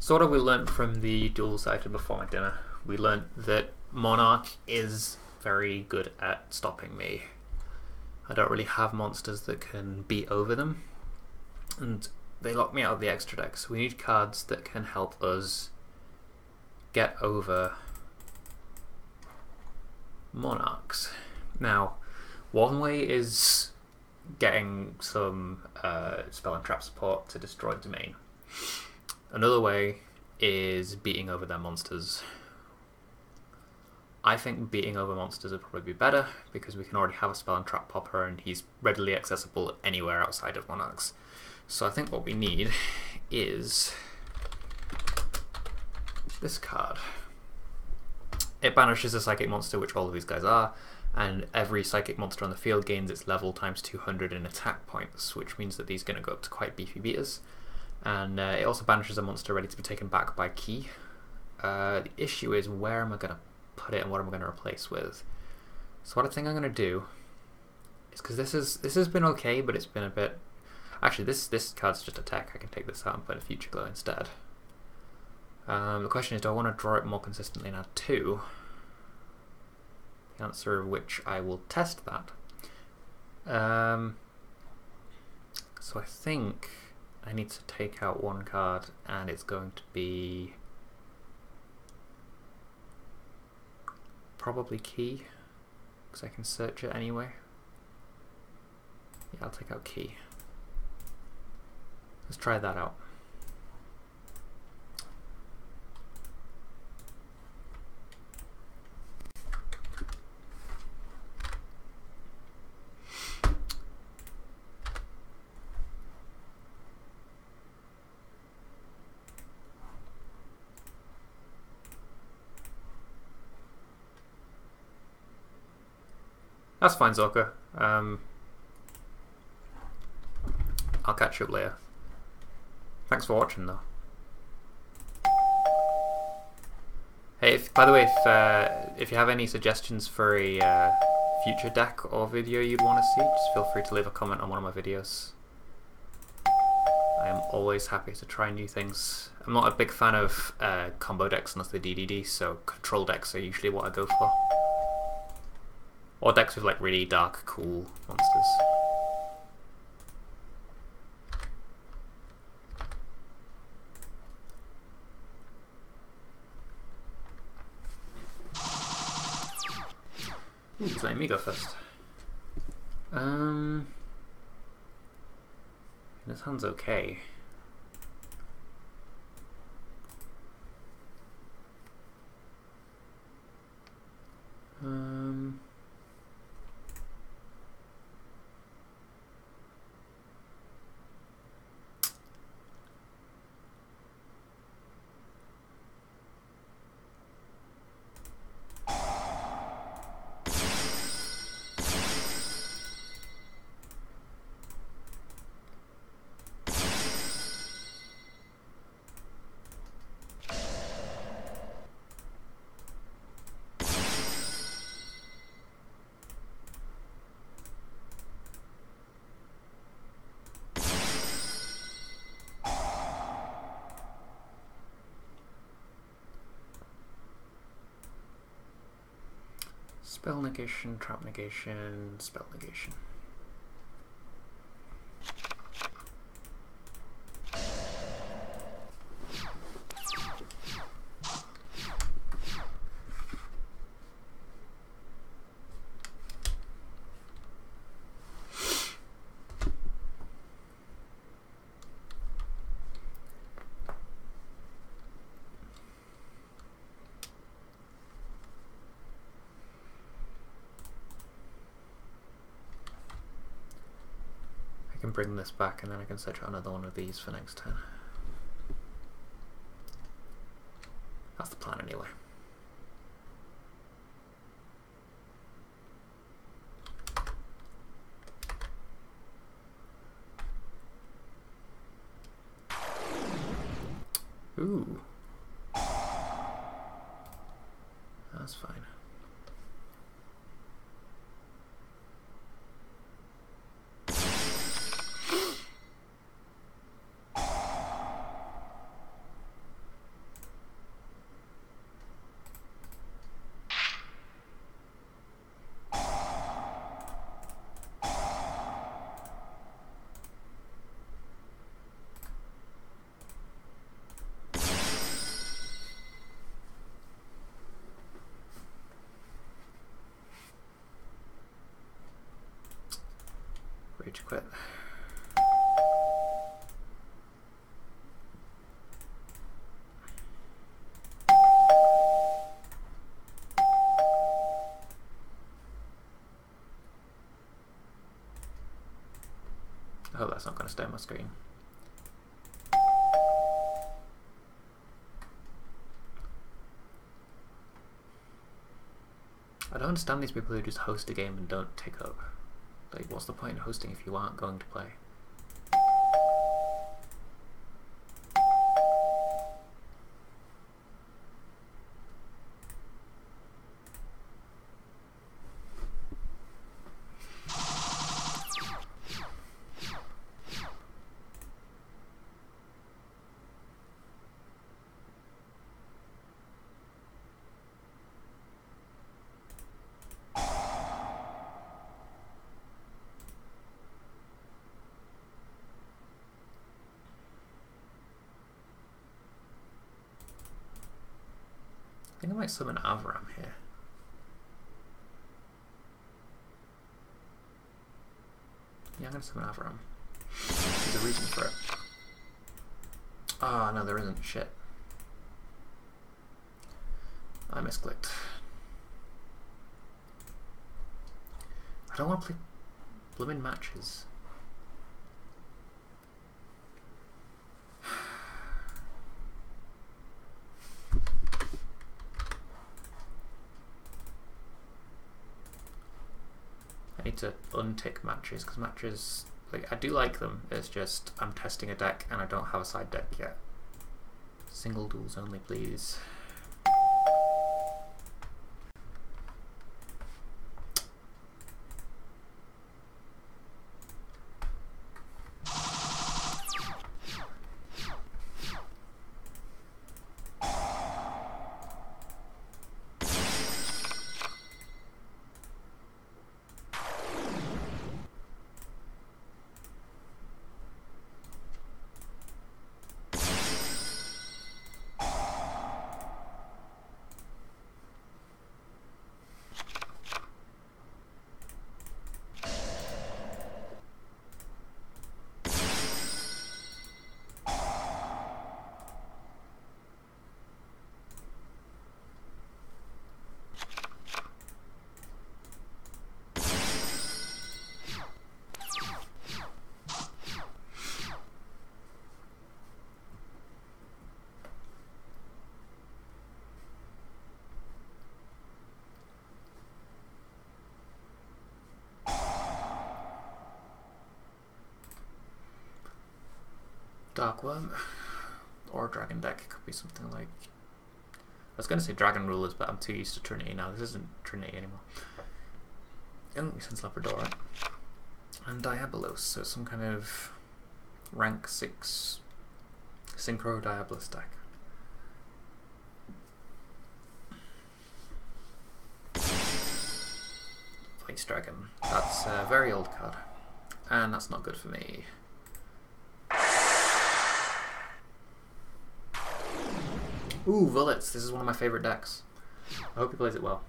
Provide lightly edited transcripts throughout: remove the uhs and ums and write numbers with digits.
So what have we learnt from the dual-sighted before my dinner? We learnt that Monarch is very good at stopping me. I don't really have monsters that can beat over them, and they lock me out of the extra deck, so we need cards that can help us get over Monarchs. Now, one way is getting some spell and trap support to destroy domain. Another way is beating over their monsters. I think beating over monsters would probably be better because we can already have a spell and trap popper and he's readily accessible anywhere outside of Monarchs. So I think what we need is this card. It banishes a psychic monster, which all of these guys are, and every psychic monster on the field gains its level times 200 in attack points, which means that these are going to go up to quite beefy beaters. And it also banishes a monster ready to be taken back by key. The issue is, where am I going to put it and what am I going to replace with? So what I think I'm going to do is, because this has been okay, but it's been a bit... Actually, this card's just a tech. I can take this out and put a Future Glow instead. The question is, do I want to draw it more consistently and add 2? The answer of which I will test that. So I think I need to take out one card, and it's going to be probably Key, because I can search it anyway. Yeah, I'll take out Key. Let's try that out. That's fine, Zorka. I'll catch you up later. Thanks for watching, though. Hey, by the way, if you have any suggestions for a future deck or video you'd want to see, just feel free to leave a comment on one of my videos. I am always happy to try new things. I'm not a big fan of combo decks unless they're DDD, so control decks are usually what I go for. Or decks with like really dark, cool monsters. Just letting me go first. This hand's okay. Spell negation, trap negation, spell negation. Bring this back and then I can search out another one of these for next turn. That's the plan anyway. Ooh. That's fine. rage quit. I hope that's not going to stay on my screen. I don't understand these people who just host a game and don't take up. Like, what's the point in hosting if you aren't going to play? I think I might summon Avram here. Yeah, I'm going to summon Avram. There's a reason for it. Oh, no, there isn't. Shit. I misclicked. I don't want to play blooming matches. I need to untick matches, because matches, like, I do like them, it's just I'm testing a deck and I don't have a side deck yet. Single duels only, please. Dark Worm or Dragon deck. It could be something like, I was going to say Dragon Rulers, but I'm too used to Trinity now. This isn't Trinity anymore. Oh, since Labrador. And Diabolos, so some kind of rank 6 Synchro Diabolos deck. Ice Dragon. That's a very old card. And that's not good for me. Ooh, Bullets. This is one of my favourite decks. I hope he plays it well.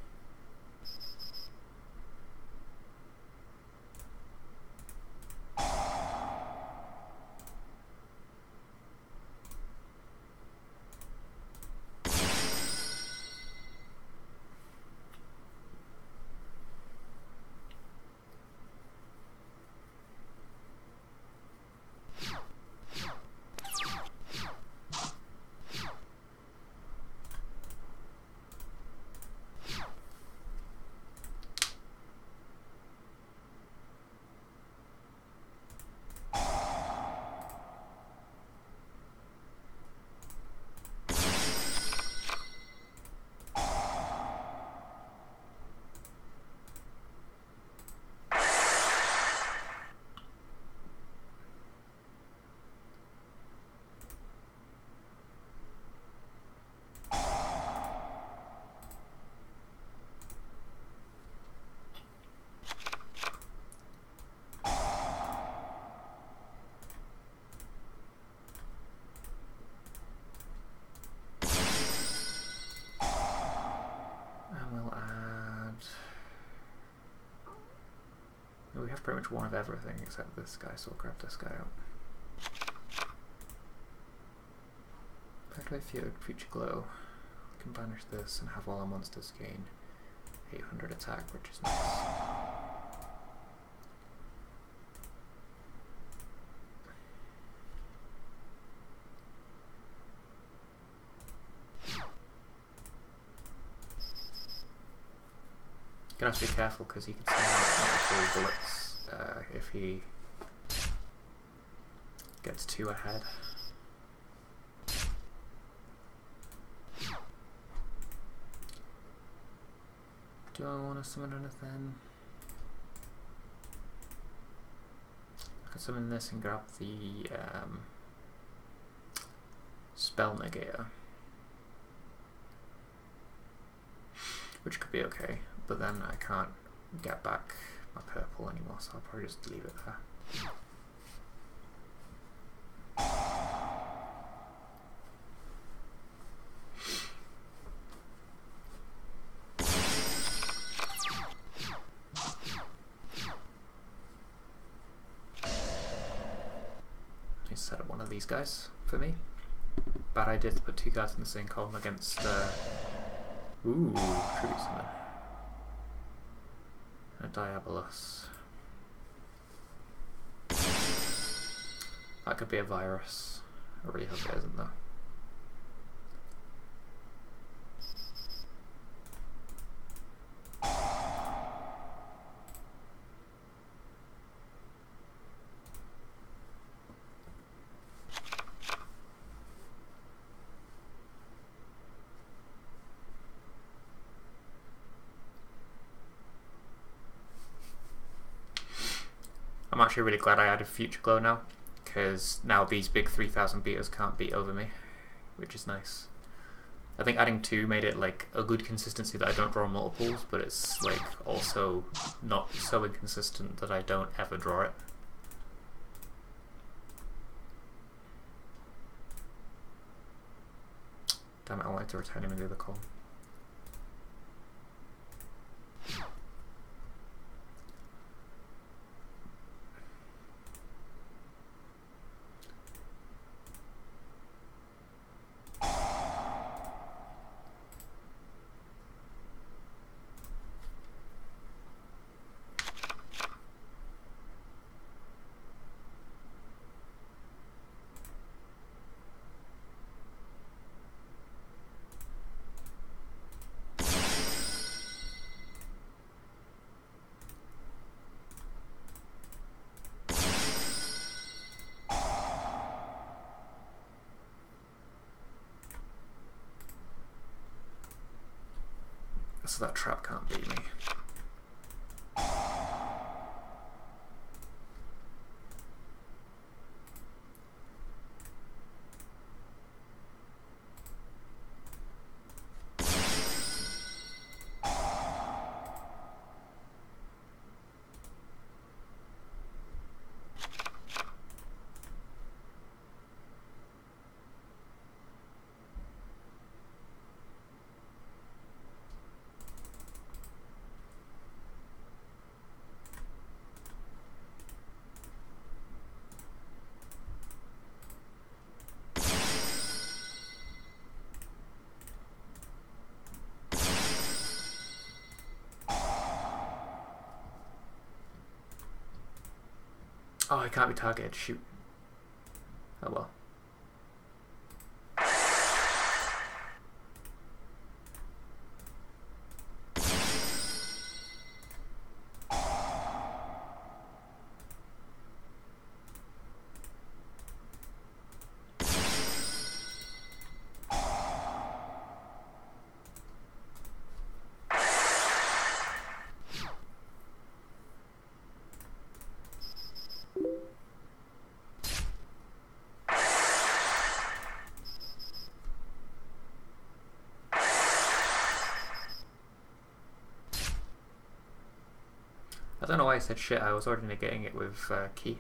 pretty much one of everything except this guy, so we'll grab this guy out. Effectively future glow. We can banish this and have all our monsters gain 800 attack, which is nice. Gonna have to be careful because he can send out multiple bullets if he gets too ahead. Do I want to summon anything? I could summon this and grab the spell negator, which could be okay, but then I can't get back my purple anymore, so I'll probably just leave it there. Set up one of these guys for me. Bad idea to put two guards in the same column against ooh, tribute summon. A Diabolus. That could be a virus. I really hope it isn't though. I'm actually really glad I added Future Glow now, because now these big 3000 beaters can't beat over me, which is nice. I think adding 2 made it like a good consistency that I don't draw multiples, but it's like also not so inconsistent that I don't ever draw it. Damn it, I wanted to return him in the other column. So that trap can't beat me. Oh, I can't be targeted, shoot. Oh well. I don't know why I said shit, I was already negating it with key.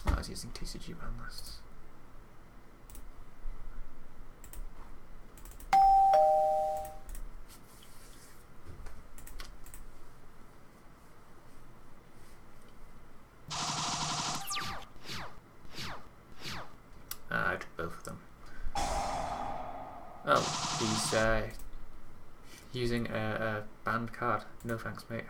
I was using TCG ban lists. He's using a banned card. No thanks, mate.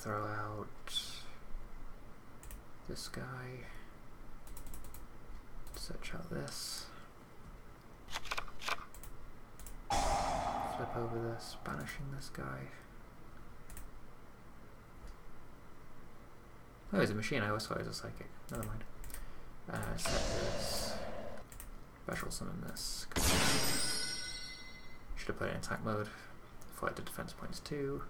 Throw out this guy, search out this, flip over this, banishing this guy. Oh, he's a machine, I always thought he was a psychic, never mind. Set this, special summon this. Should have put it in attack mode, before I did defense points too.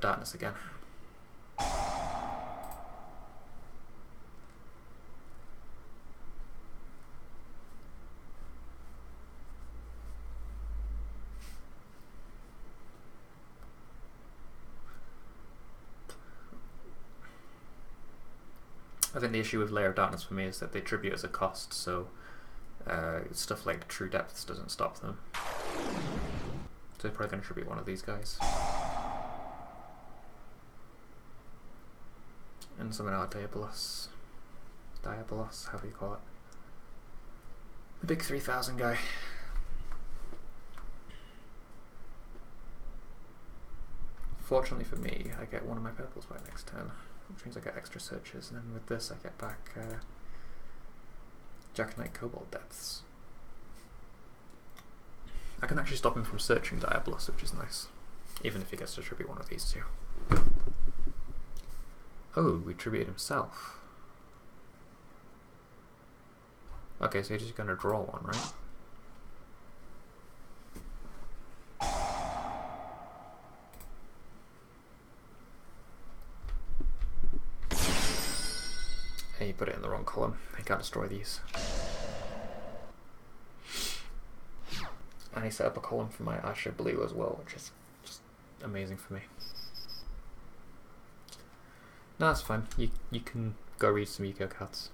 Darkness again. I think the issue with Layer of Darkness for me is that they tribute as a cost, so stuff like True Depths doesn't stop them. So they're probably going to tribute one of these guys. And summon out Diabolos, however you call it. The big 3000 guy. Fortunately for me, I get one of my purples back next turn, which means I get extra searches, and then with this I get back Jacknight Cobalt Depths. I can actually stop him from searching Diabolos, which is nice, even if he gets to tribute one of these two. Oh, we tributed himself. Okay, so he's just gonna draw one, right? And you put it in the wrong column. He can't destroy these. And he set up a column for my Asher Blue as well, which is just amazing for me. No, that's fine. You can go read some Eco cards.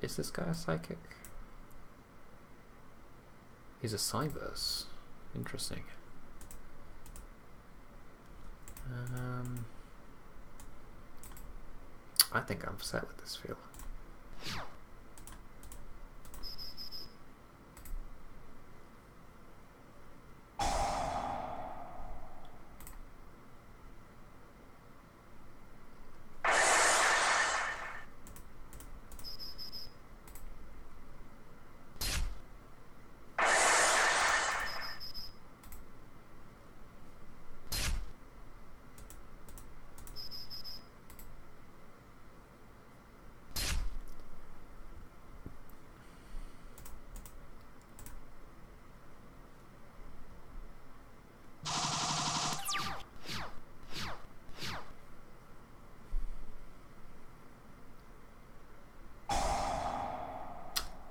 Is this guy a psychic? He's a Cyberse. Interesting. I think I'm set with this field.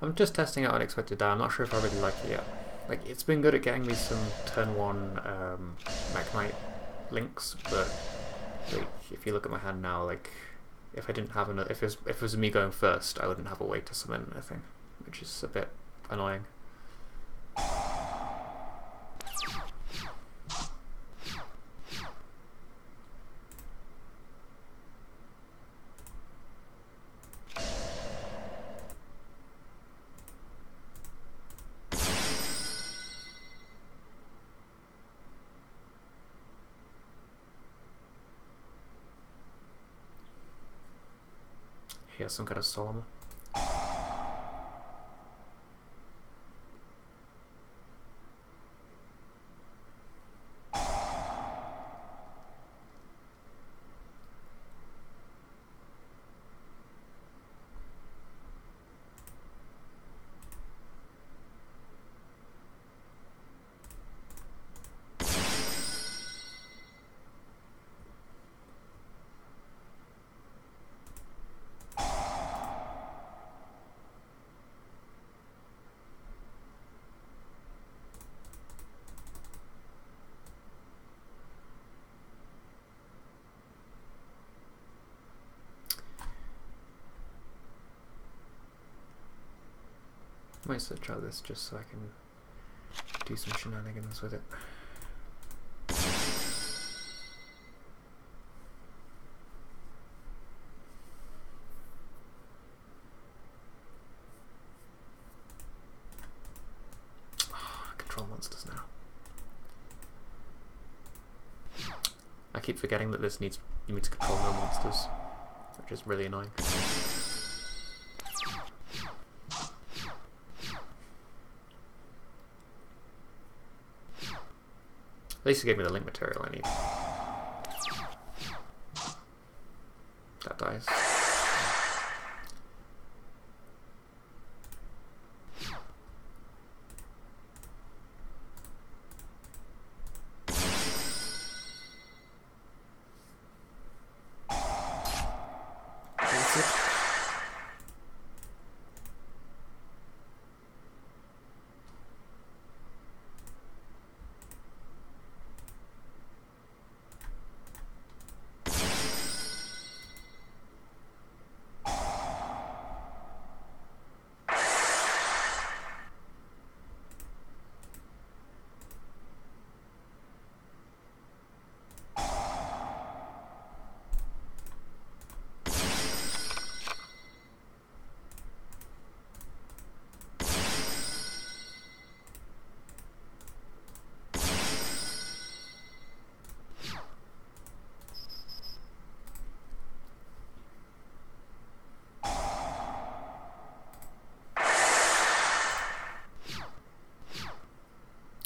I'm just testing out Unexpected Die. I'm not sure if I really like it yet. Like, it's been good at getting me some turn 1 Mekk Knight links, but like, if you look at my hand now, like, if I didn't have another, if it was me going first, I wouldn't have a way to summon anything, which is a bit annoying. He has some kind of soul. I might search out this just so I can do some shenanigans with it. Control monsters now. I keep forgetting that you need to control no monsters, which is really annoying. At least it gave me the link material I need. That dies.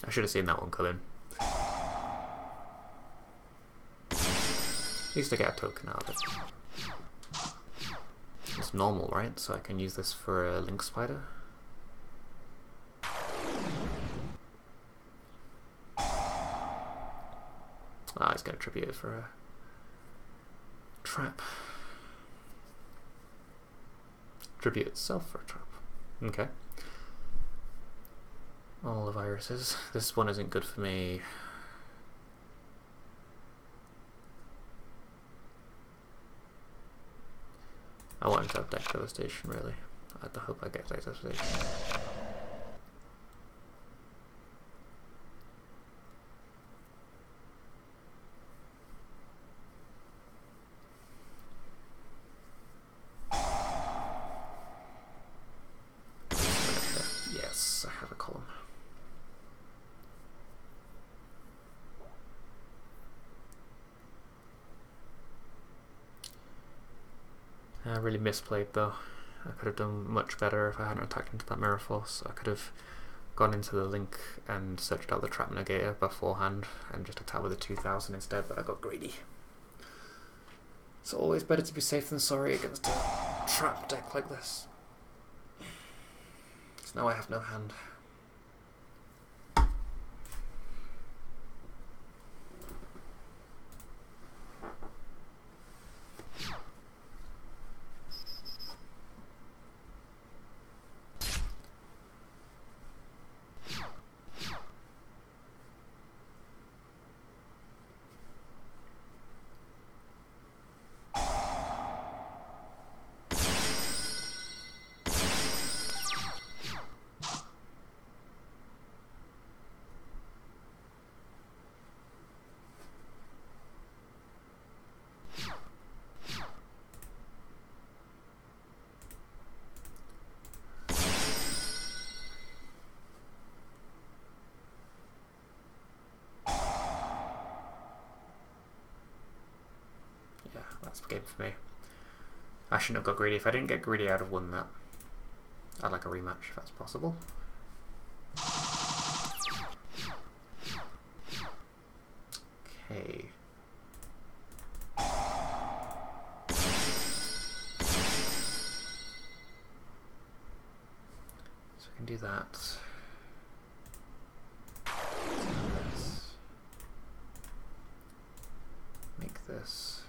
I should have seen that one coming. At least I get a token out of it. It's normal, right? So I can use this for a link spider. Ah, he's going to tribute it for a trap. Tribute itself for a trap. Okay. All the viruses. This one isn't good for me. I want him to have deck devastation, really. I hope I get deck devastation. Yes, I have a column. I really misplayed though. I could have done much better if I hadn't attacked into that Mirror Force. I could have gone into the link and searched out the Trap Negator beforehand and just attacked with a 2000 instead, but I got greedy. It's always better to be safe than sorry against a trap deck like this. So now I have no hand. that's the game for me. I shouldn't have got greedy. If I didn't get greedy, I'd have won that. I'd like a rematch if that's possible. Okay. So we can do that. This. Make this.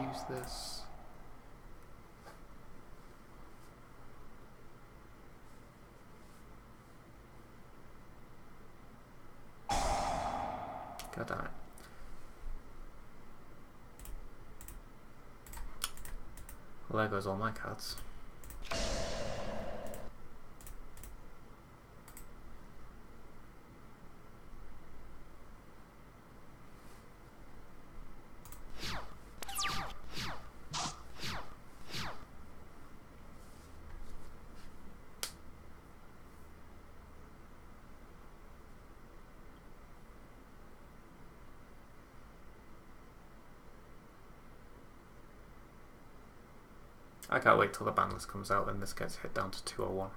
Use this. God damn it. Well, there goes all my cards. I can't wait till the ban list comes out and this gets hit down to 201.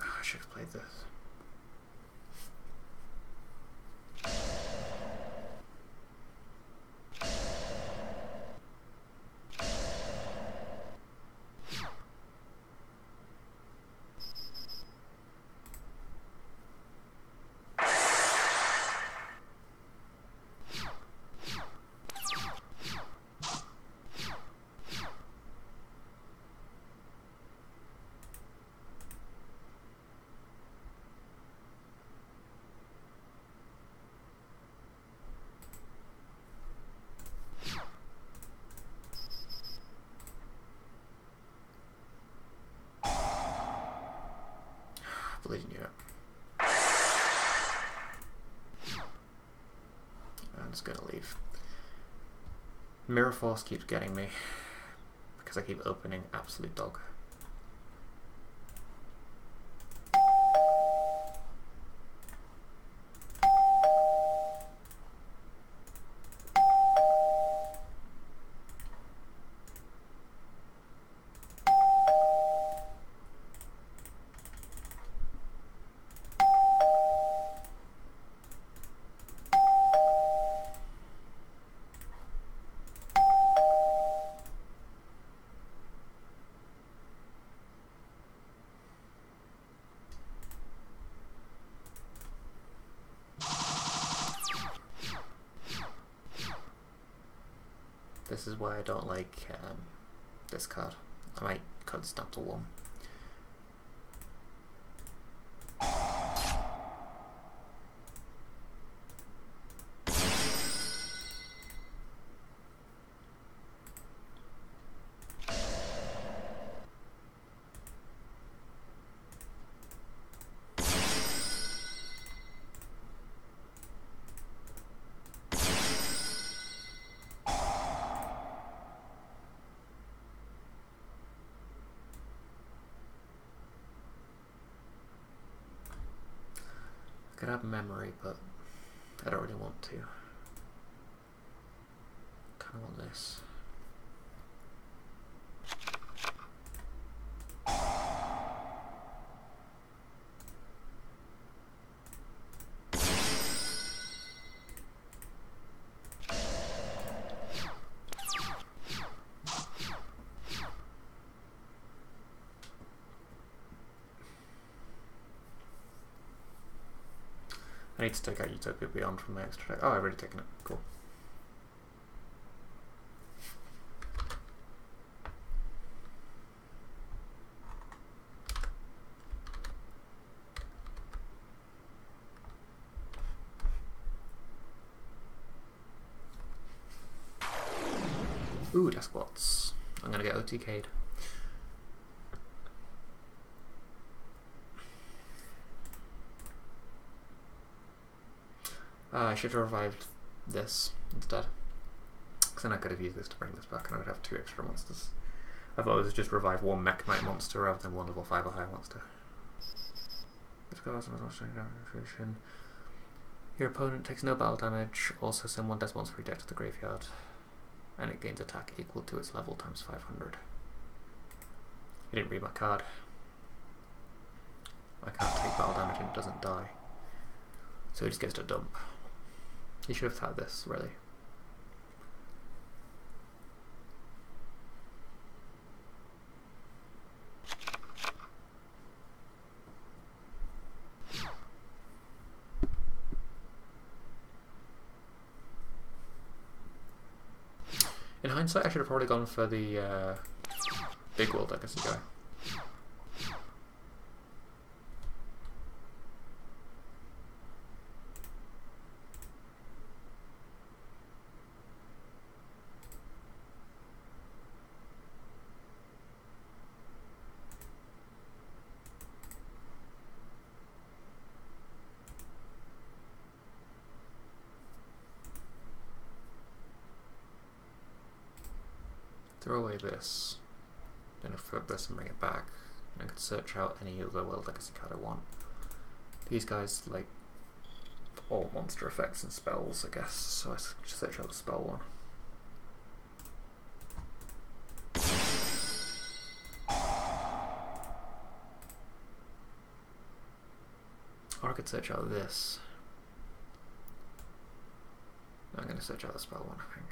I should have played this. Bleeding you out. I'm just gonna leave. Mirror Force keeps getting me because I keep opening Absolute Dog. This is why I don't like this card. I might cut this down to 1. I could have memory, but I don't really want to. Kind of want this. I need to take out Utopia Beyond from my extra deck. Oh, I've already taken it. Cool. Ooh, Dasquatch. I'm gonna get OTK'd. I should have revived this instead. Because then I could have used this to bring this back and I would have 2 extra monsters. I thought it was just revive 1 Mekk Knight monster rather than 1 level 5 or higher monster. Your opponent takes no battle damage, also send 1 death monster free deck to the graveyard. And it gains attack equal to its level times 500. You didn't read my card. I can't take battle damage and it doesn't die. So he just gets to dump. He should have had this, really. In hindsight, I should have probably gone for the big world legacy guy. Throw away this, then flip this and bring it back, and I could search out any other world legacy card I want. These guys like all monster effects and spells, I guess, so I should search out the spell one. Or I could search out this. I'm going to search out the spell one, I think.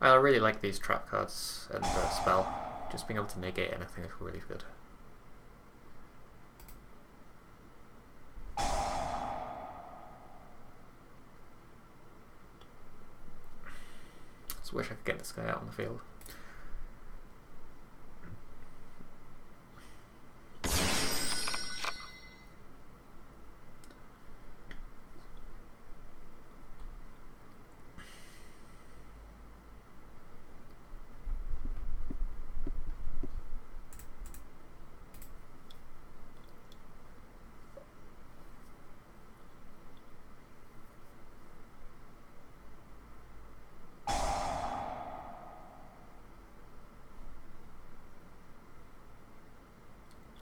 I really like these trap cards and the spell. Just being able to negate anything is really good. Just wish I could get this guy out on the field.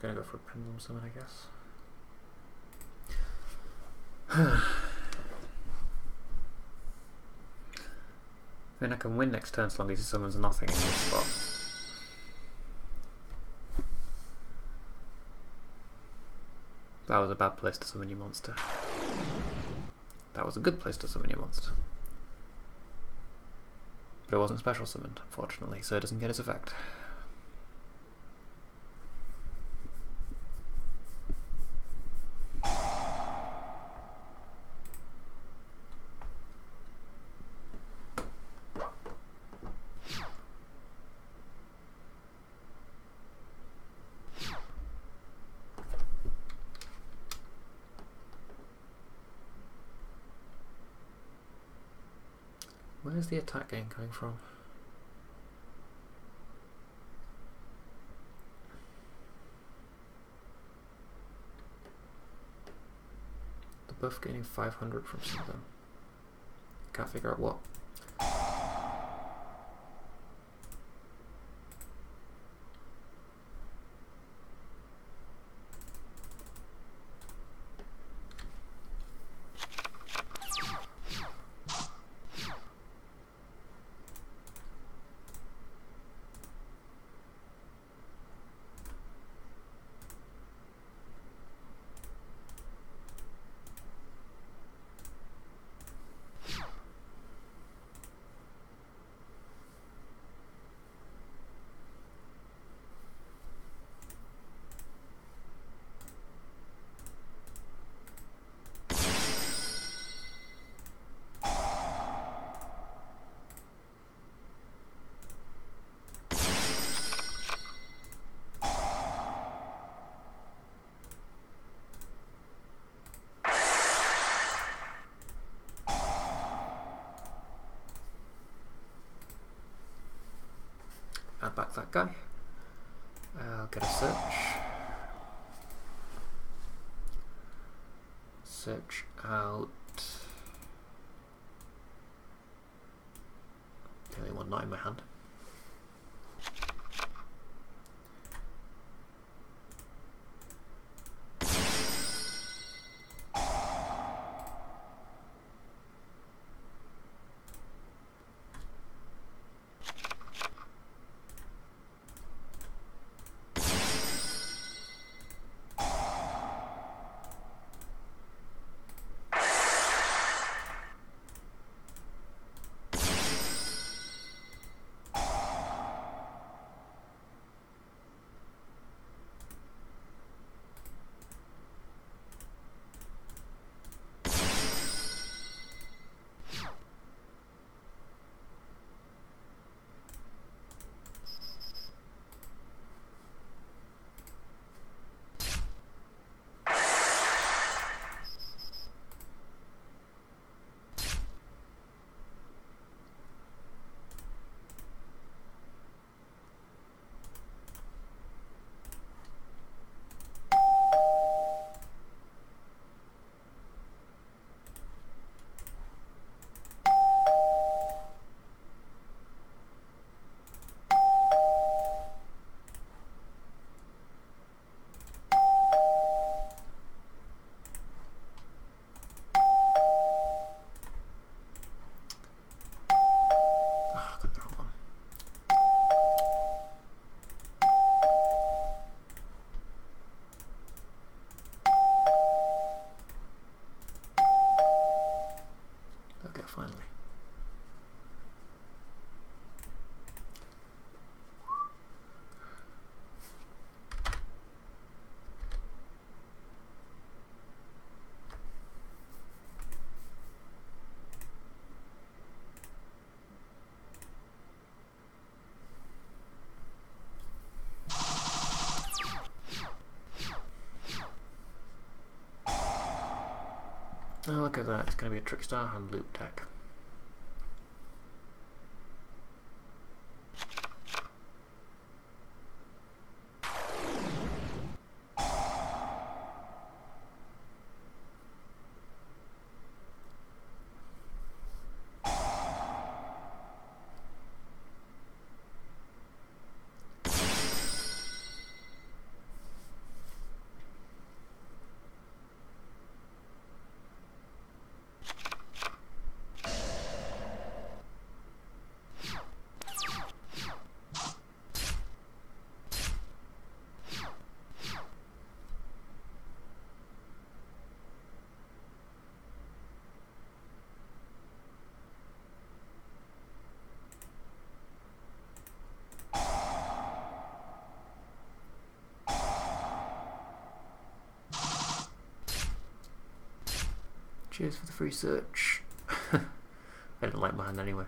Gonna go for a pendulum summon, I guess. Then I can win next turn as long as he summons nothing in this spot. That was a bad place to summon your monster. That was a good place to summon your monster. But it wasn't special summoned, unfortunately, so it doesn't get its effect. Where's the attack gain coming from? The buff gaining 500 from something. Can't figure out what. Add back that guy. I'll get a search. Search out the only one not in my hand. Finally. Oh, look at that, it's going to be a Trickstar and loop deck. Cheers for the free search. I didn't like my hand anyway.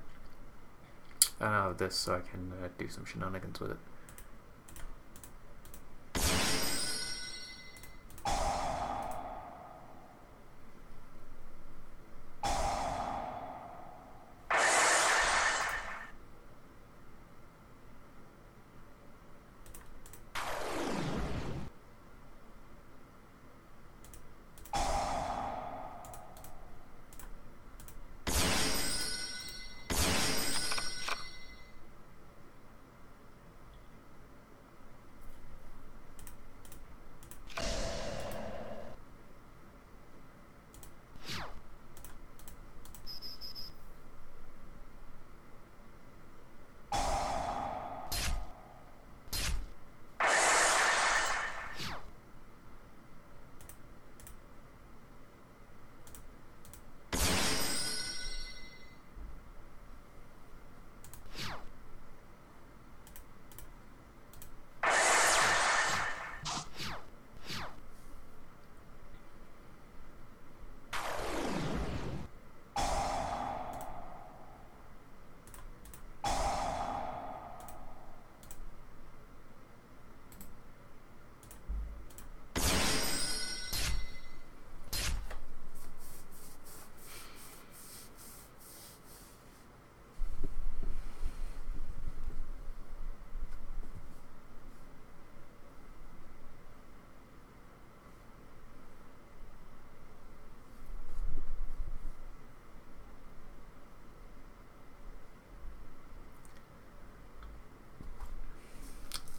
I now have this so I can do some shenanigans with it.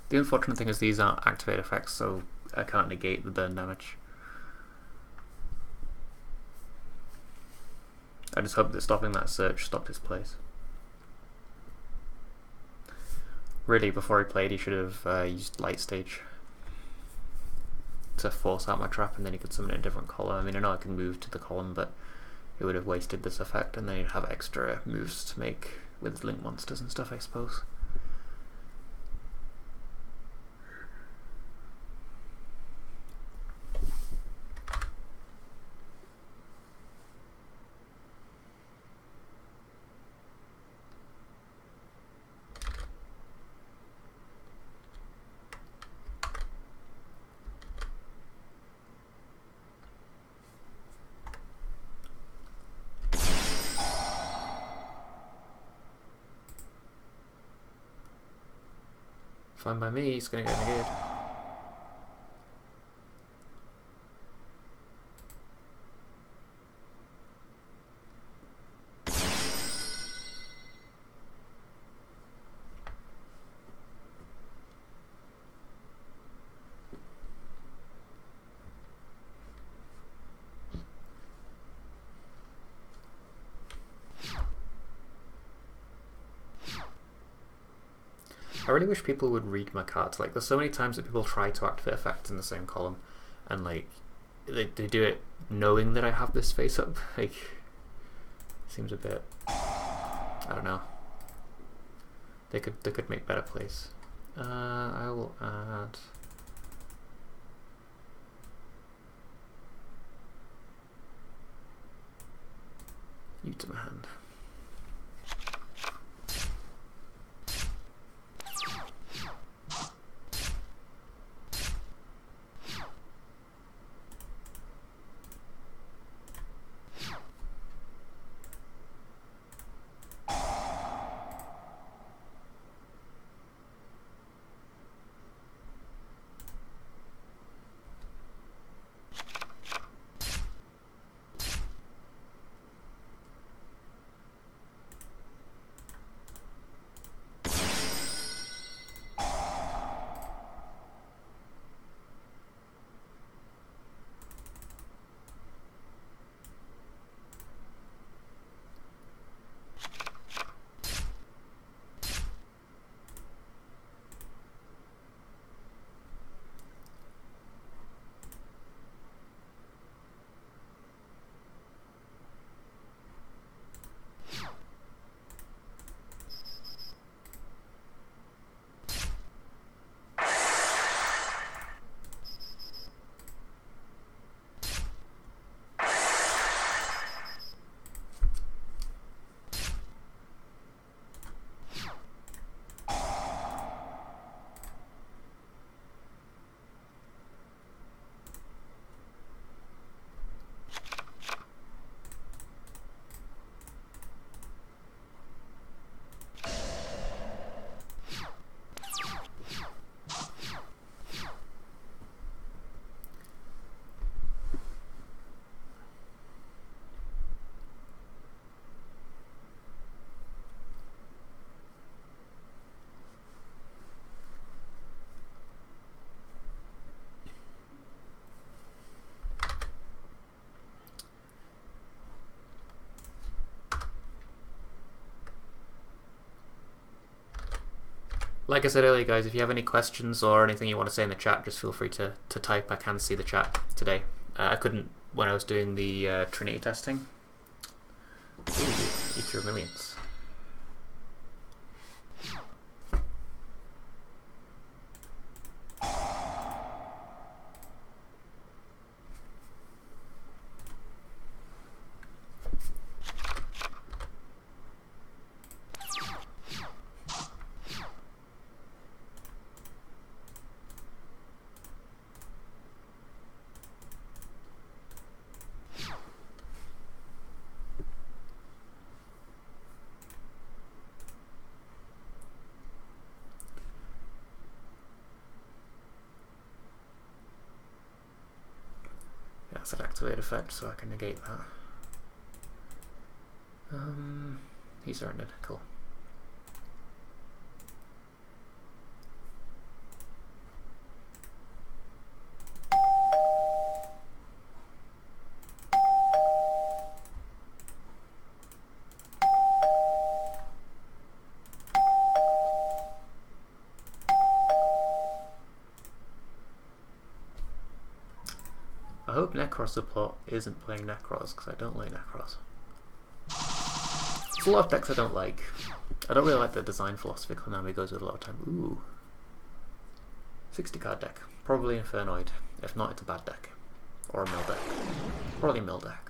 The unfortunate thing is these aren't activate effects, so I can't negate the burn damage. I just hope that stopping that search stopped his place. Really, before he played, he should have used Light Stage to force out my trap, and then he could summon it in a different column. I mean, I know I can move to the column, but it would have wasted this effect, and then he'd have extra moves to make with link monsters and stuff, I suppose. Fine by me, he's gonna get negated. I really wish people would read my cards. Like, there's so many times that people try to activate effects in the same column, and like they do it knowing that I have this face up. Like, seems a bit, I don't know. They could make better plays. I will add you to my hand. Like I said earlier, guys, if you have any questions or anything you want to say in the chat, just feel free to type. I can see the chat today. I couldn't when I was doing the Trinity testing. Ooh, Ether of Millions. That's an activate effect, so I can negate that. He surrendered. Cool. hope Necros support isn't playing Necros, because I don't like Necros. There's a lot of decks I don't like. I don't really like the design philosophy Konami goes with a lot of time. Ooh. 60 card deck. Probably Infernoid. If not, it's a bad deck. Or a mill deck. Probably a mill deck.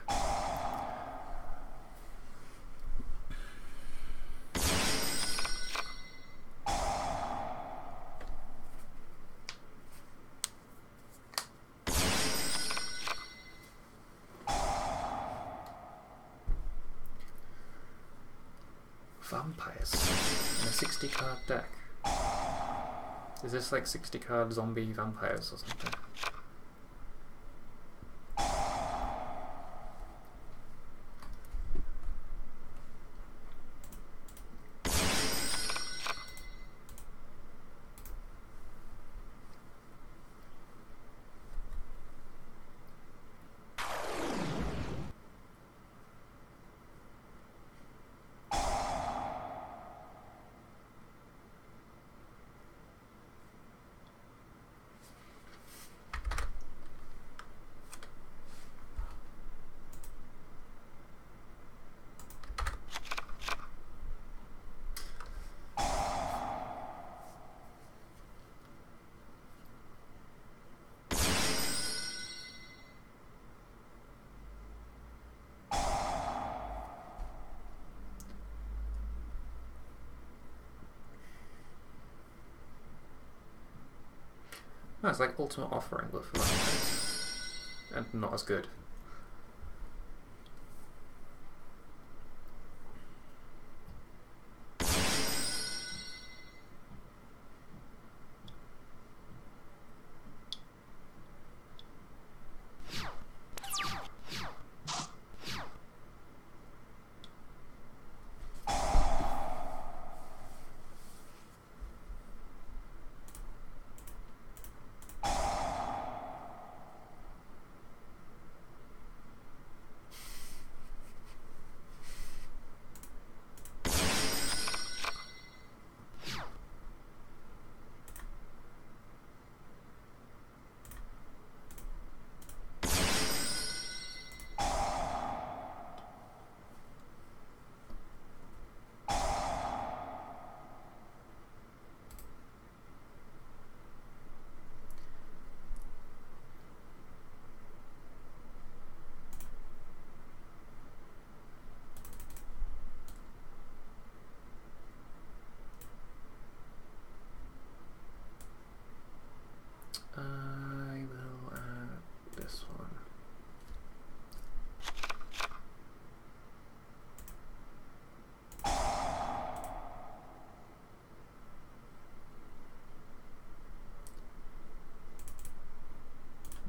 Vampires in a 60 card deck. Is this like 60 card zombie vampires or something? No, it's like Ultimate Offering, but for vampires. And not as good. I will add this one.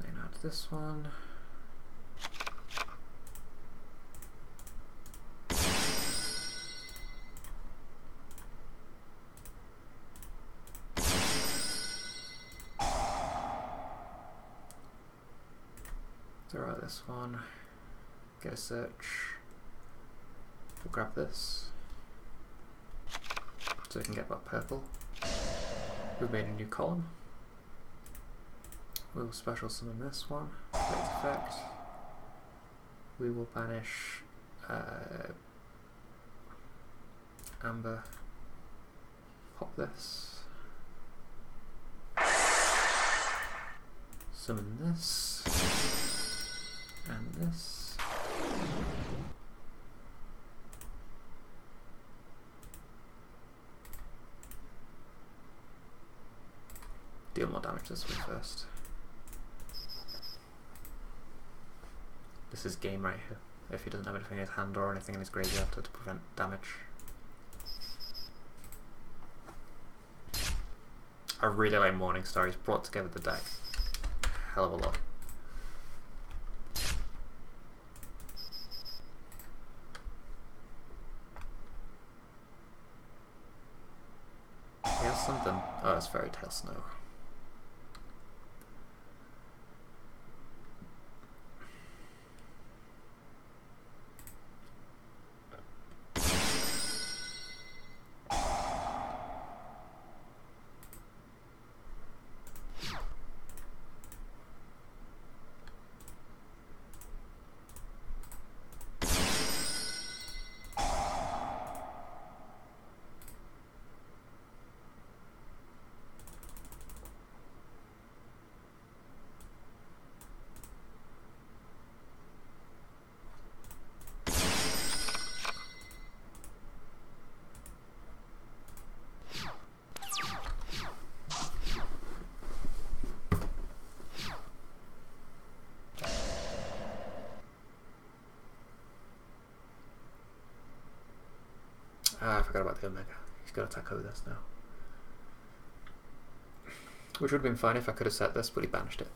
Then add this one. Throw out this one, get a search, we'll grab this, so we can get that purple. We've made a new column. We'll special summon this one, create effect. We will banish Amber, pop this, summon this, and this. Deal more damage this way first. This is game right here. If he doesn't have anything in his hand or anything in his graveyard to prevent damage. I really like Morningstar. He's brought together the deck. Hell of a lot. He has something. Oh, it's Fairy Tale Snow. forgot about the Omega. He's got to attack over this now. Which would have been fine if I could have set this, but he banished it.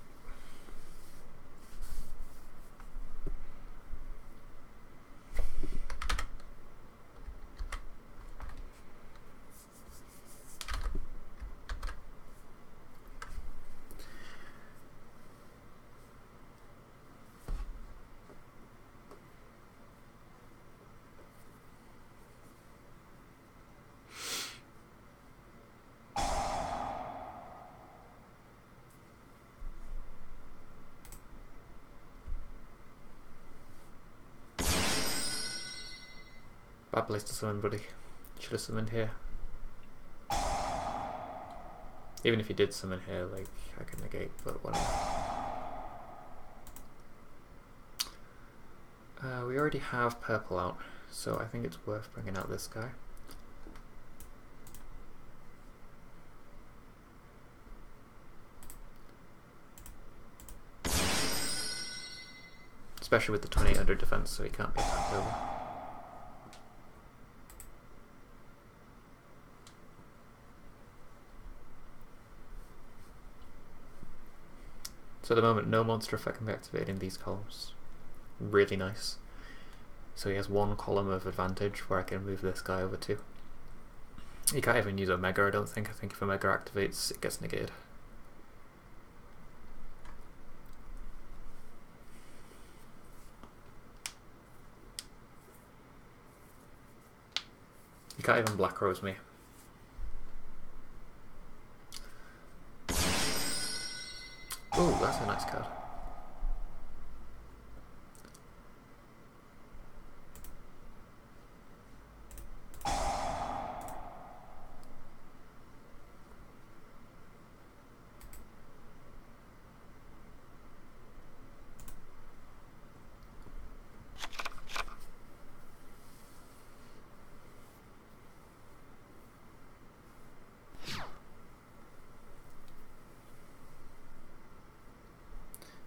Bad place to summon, buddy. Should have summoned here. Even if he did summon here, like, I could negate, but whatever. We already have purple out, so I think it's worth bringing out this guy. Especially with the 2800 defense, so he can't be attacked over. So at the moment, no monster effect can be activated in these columns. Really nice. So he has one column of advantage where I can move this guy over to. He can't even use Omega, I don't think. I think if Omega activates, it gets negated. He can't even Black Rose me. Oh, that's a nice card.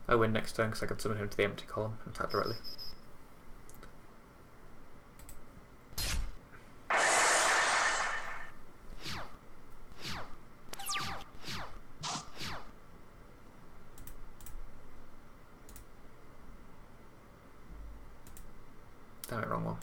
I win next turn because I can summon him to the empty column and attack directly. Damn it, wrong one.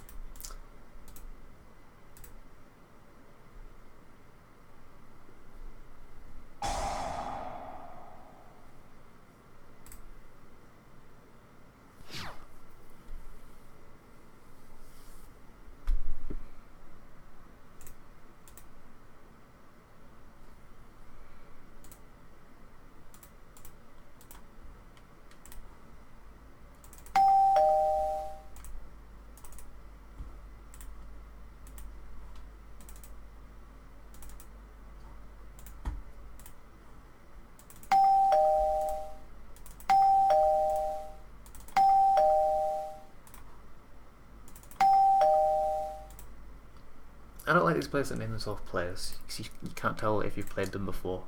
I don't like these players that name themselves players, because you can't tell if you've played them before.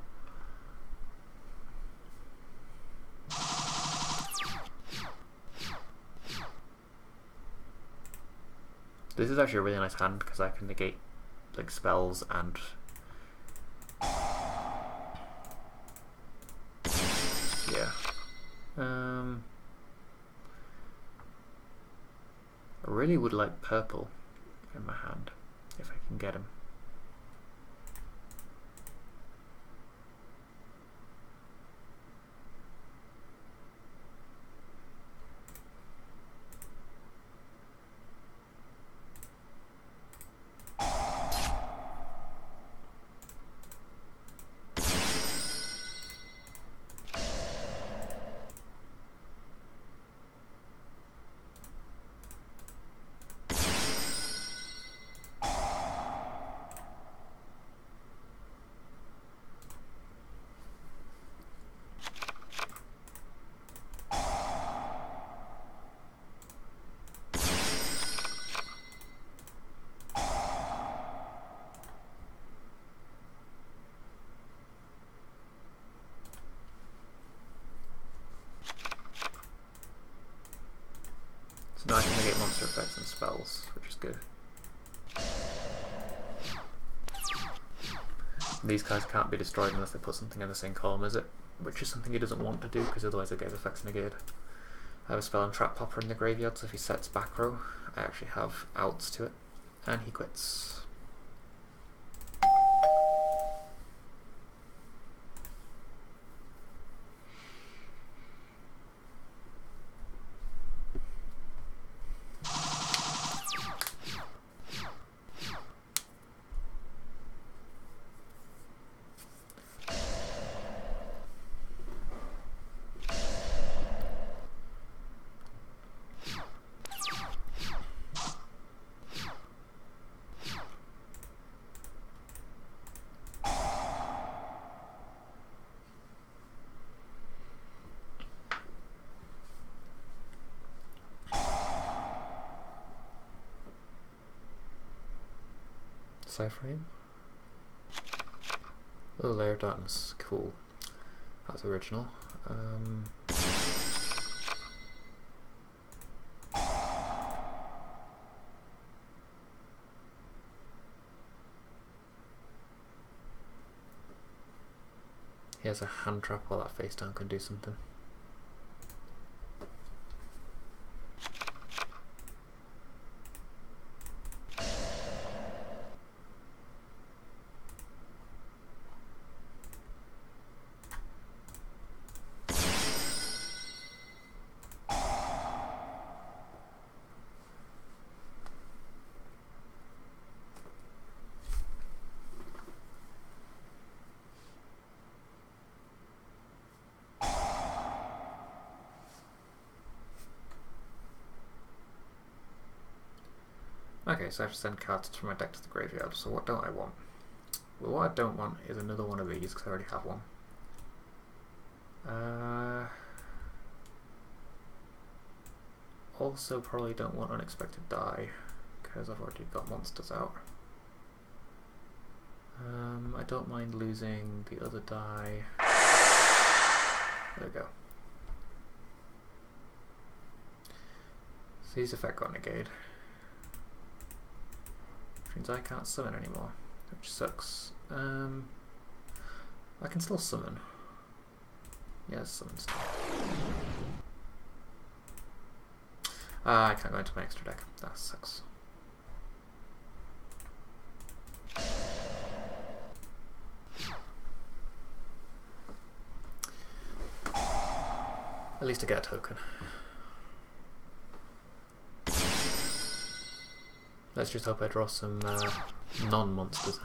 This is actually a really nice hand because I can negate like spells and yeah. I really would like purple in my hand if I can get him. So now I can negate monster effects and spells, which is good. These guys can't be destroyed unless they put something in the same column as it, which is something he doesn't want to do because otherwise the game's effects negated. I have a spell on Trap Popper in the graveyard, so if he sets back row, I actually have outs to it, and he quits. Cyframe. Oh, Layer of Darkness. Cool. That's original. He has a hand trap while that face down can do something. Okay, so I have to send cards from my deck to the graveyard, so what don't I want? Well, what I don't want is another one of these, because I already have one. Also probably don't want Unexpected Die, because I've already got monsters out. I don't mind losing the other die. There we go. So his effect got negated. Which means I can't summon anymore, which sucks. I can still summon. Yes, summon still. I can't go into my extra deck. That sucks. At least I get a token. Let's just hope I draw some non-monsters.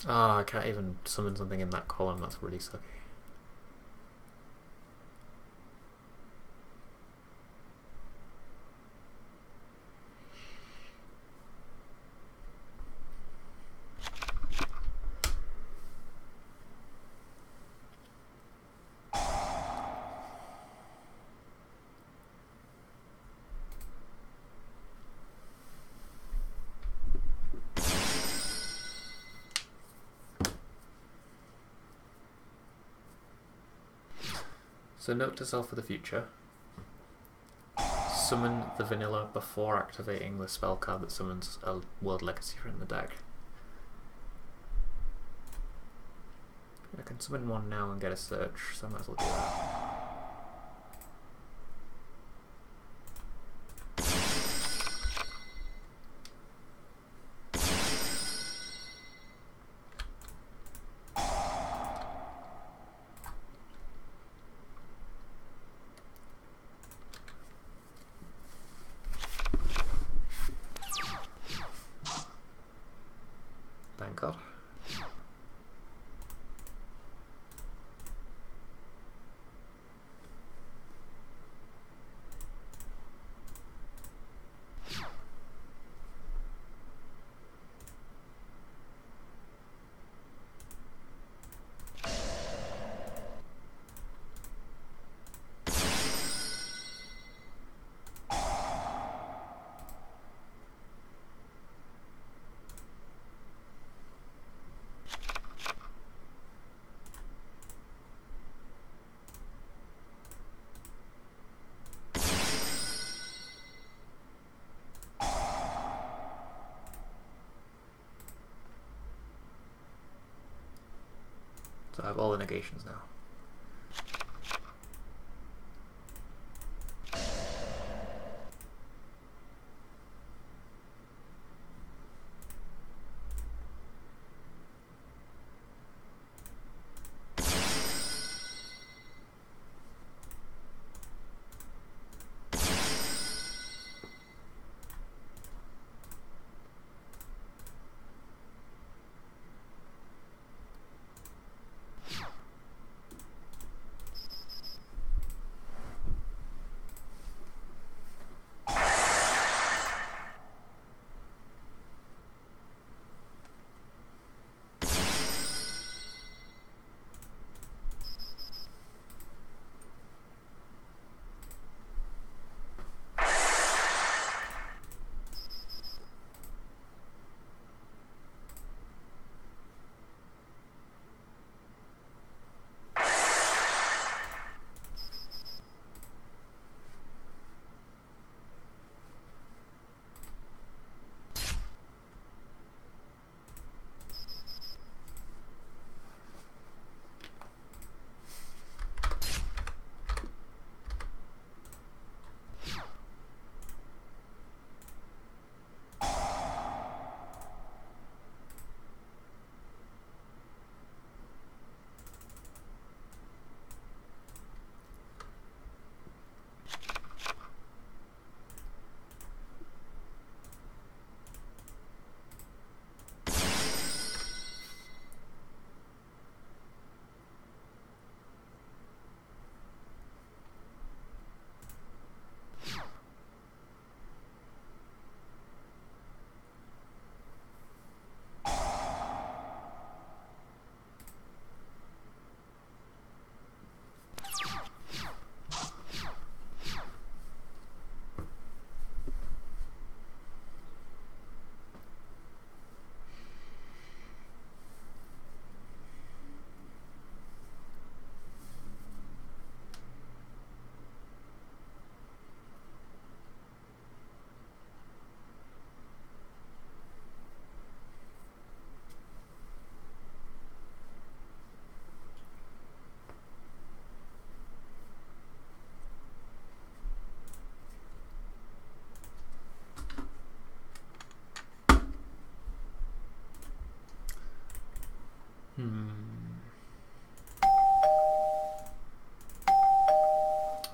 Ah, I can't even summon something in that column, that's really sucky. So note to self for the future, summon the vanilla before activating the spell card that summons a World Legacy from the deck. I can summon one now and get a search, so I might as well do that. Thank God. So I have all the negations now.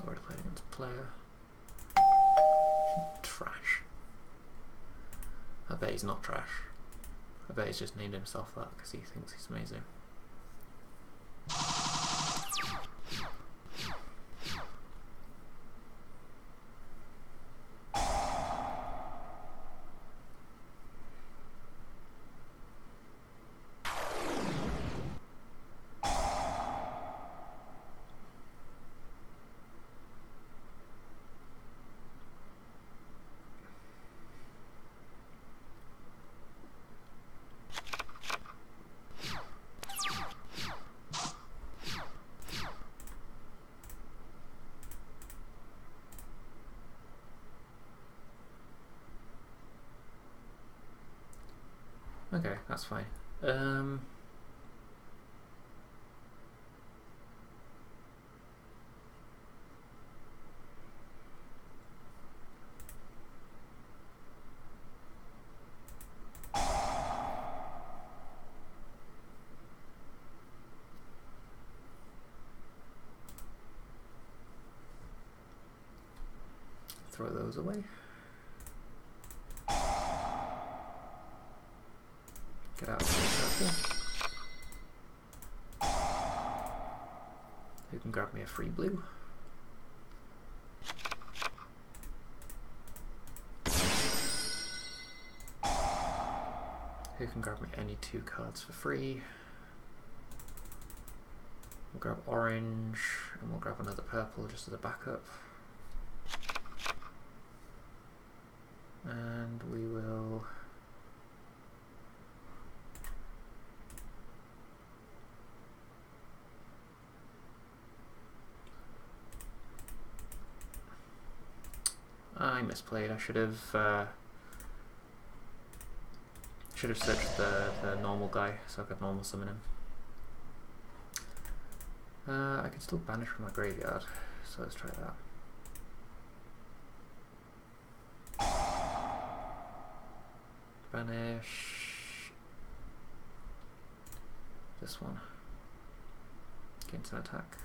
Already playing against player. Trash. I bet he's not trash. I bet he's just named himself that because he thinks he's amazing. Okay, that's fine. Throw those away. Get out of the circle. Who can grab me a free blue? Who can grab me any 2 cards for free? We'll grab orange and we'll grab another purple just as a backup. And we will I misplayed. I should have searched the normal guy so I could normal summon him. I can still banish from my graveyard, so let's try that. Banish this one. Gains an attack.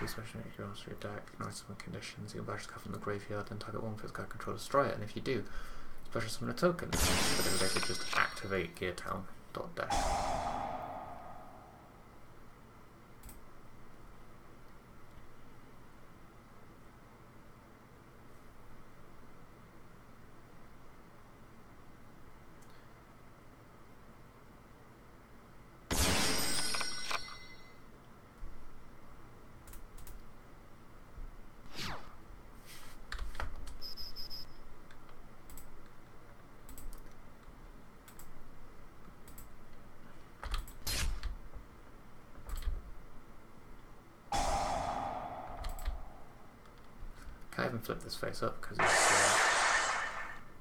Special make your monster deck, ignore some conditions, you can banish the card from the graveyard, then target one for the card control, destroy it, and if you do, special summon a token. But then basically just activate geartown.deck. Can't even flip this face up because it's.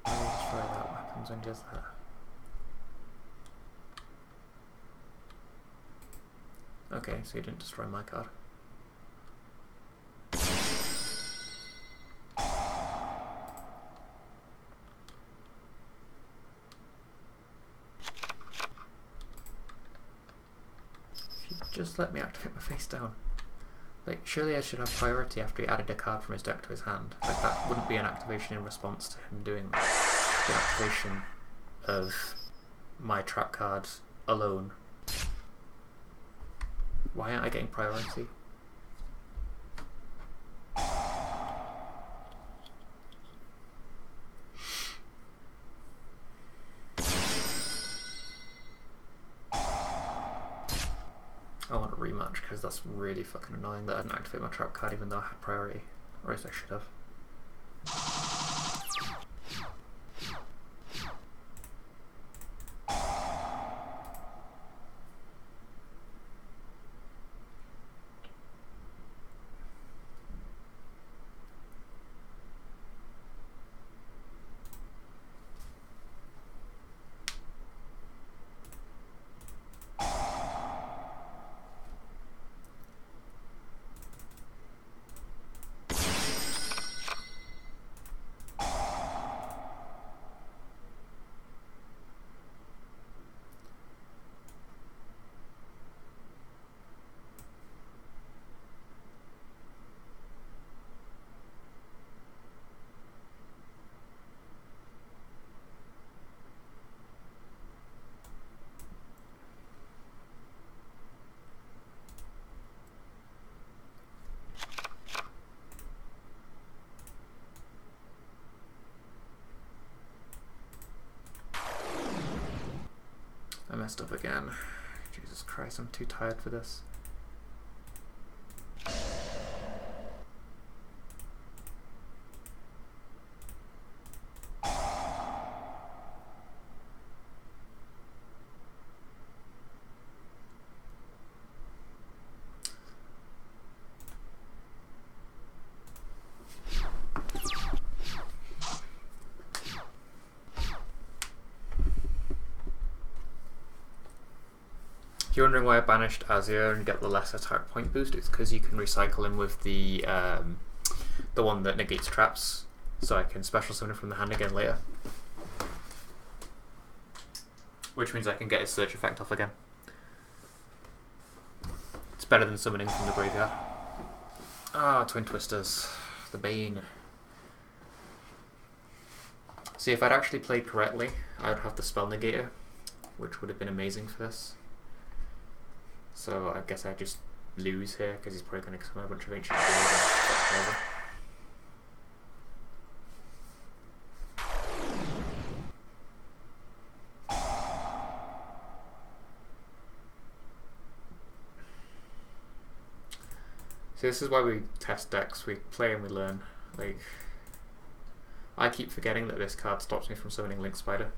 Let me destroy that. What happens when he does that? Okay, so you didn't destroy my card. If you just let me activate my face down. Like, surely I should have priority after he added a card from his deck to his hand. Like, that wouldn't be an activation in response to him doing that. The activation of my trap cards alone. Why aren't I getting priority? I want a rematch because that's really fucking annoying that I didn't activate my trap card even though I had priority. Or at least I should have. I messed up again. Jesus Christ, I'm too tired for this. If you're wondering why I banished Azir and get the less attack point boost, it's because you can recycle him with the one that negates traps, so I can special summon him from the hand again later. Which means I can get his search effect off again. It's better than summoning from the graveyard. Ah, Twin Twisters. The Bane. See, if I'd actually played correctly, I would have the Spell Negator, which would have been amazing for this. So I guess I just lose here because he's probably going to summon a bunch of ancient See, this is why we test decks. We play and we learn. Like, I keep forgetting that this card stops me from summoning Link Spider.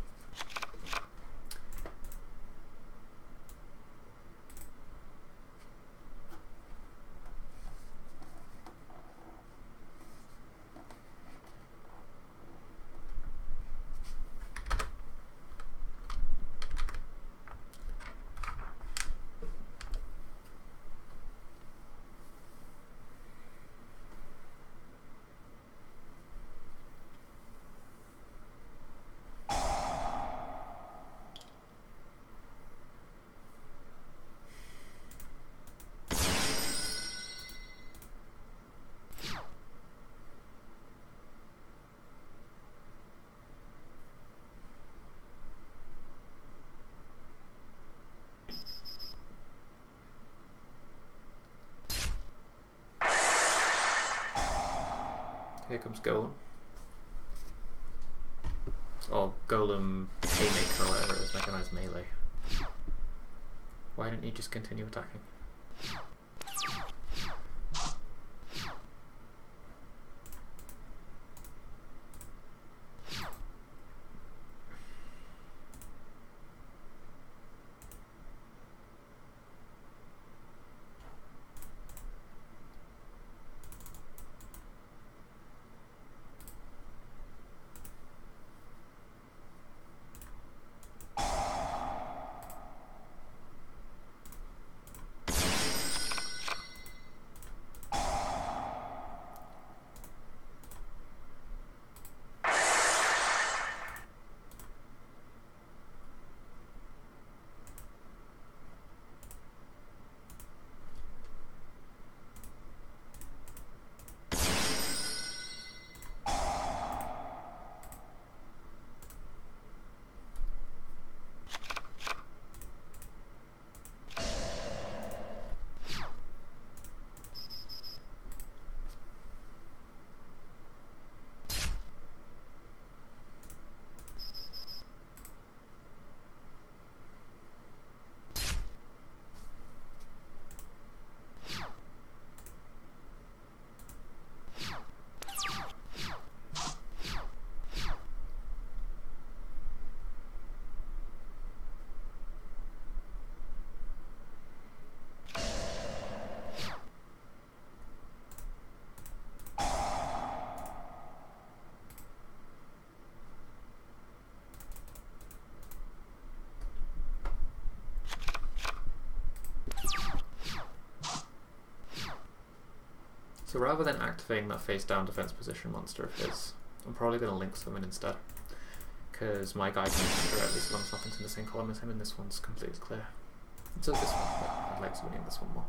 Here comes Golem. Or Golem Haymaker or whatever it is, mechanized melee. Why didn't you just continue attacking? So rather than activating that face down defense position monster of his, I'm probably going to link summon instead. Because my guy can attack directly so long as nothing's in the same column as him, and this one's completely clear. So this one, but I'd like summoning this one more.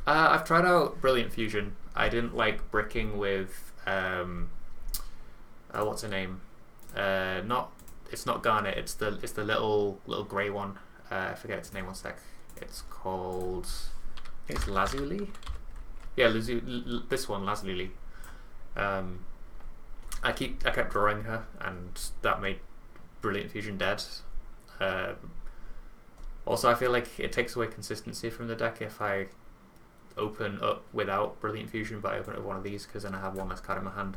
I've tried out Brilliant Fusion. I didn't like bricking with what's her name? It's not Garnet. It's the little grey one. I forget its name. One sec. It's called. I think it's Lazuli. Yeah, this one, Lazuli. I kept drawing her, and that made Brilliant Fusion dead. Also, I feel like it takes away consistency from the deck if I open up without Brilliant Fusion, but I open up with one of these, because then I have one less card in my hand.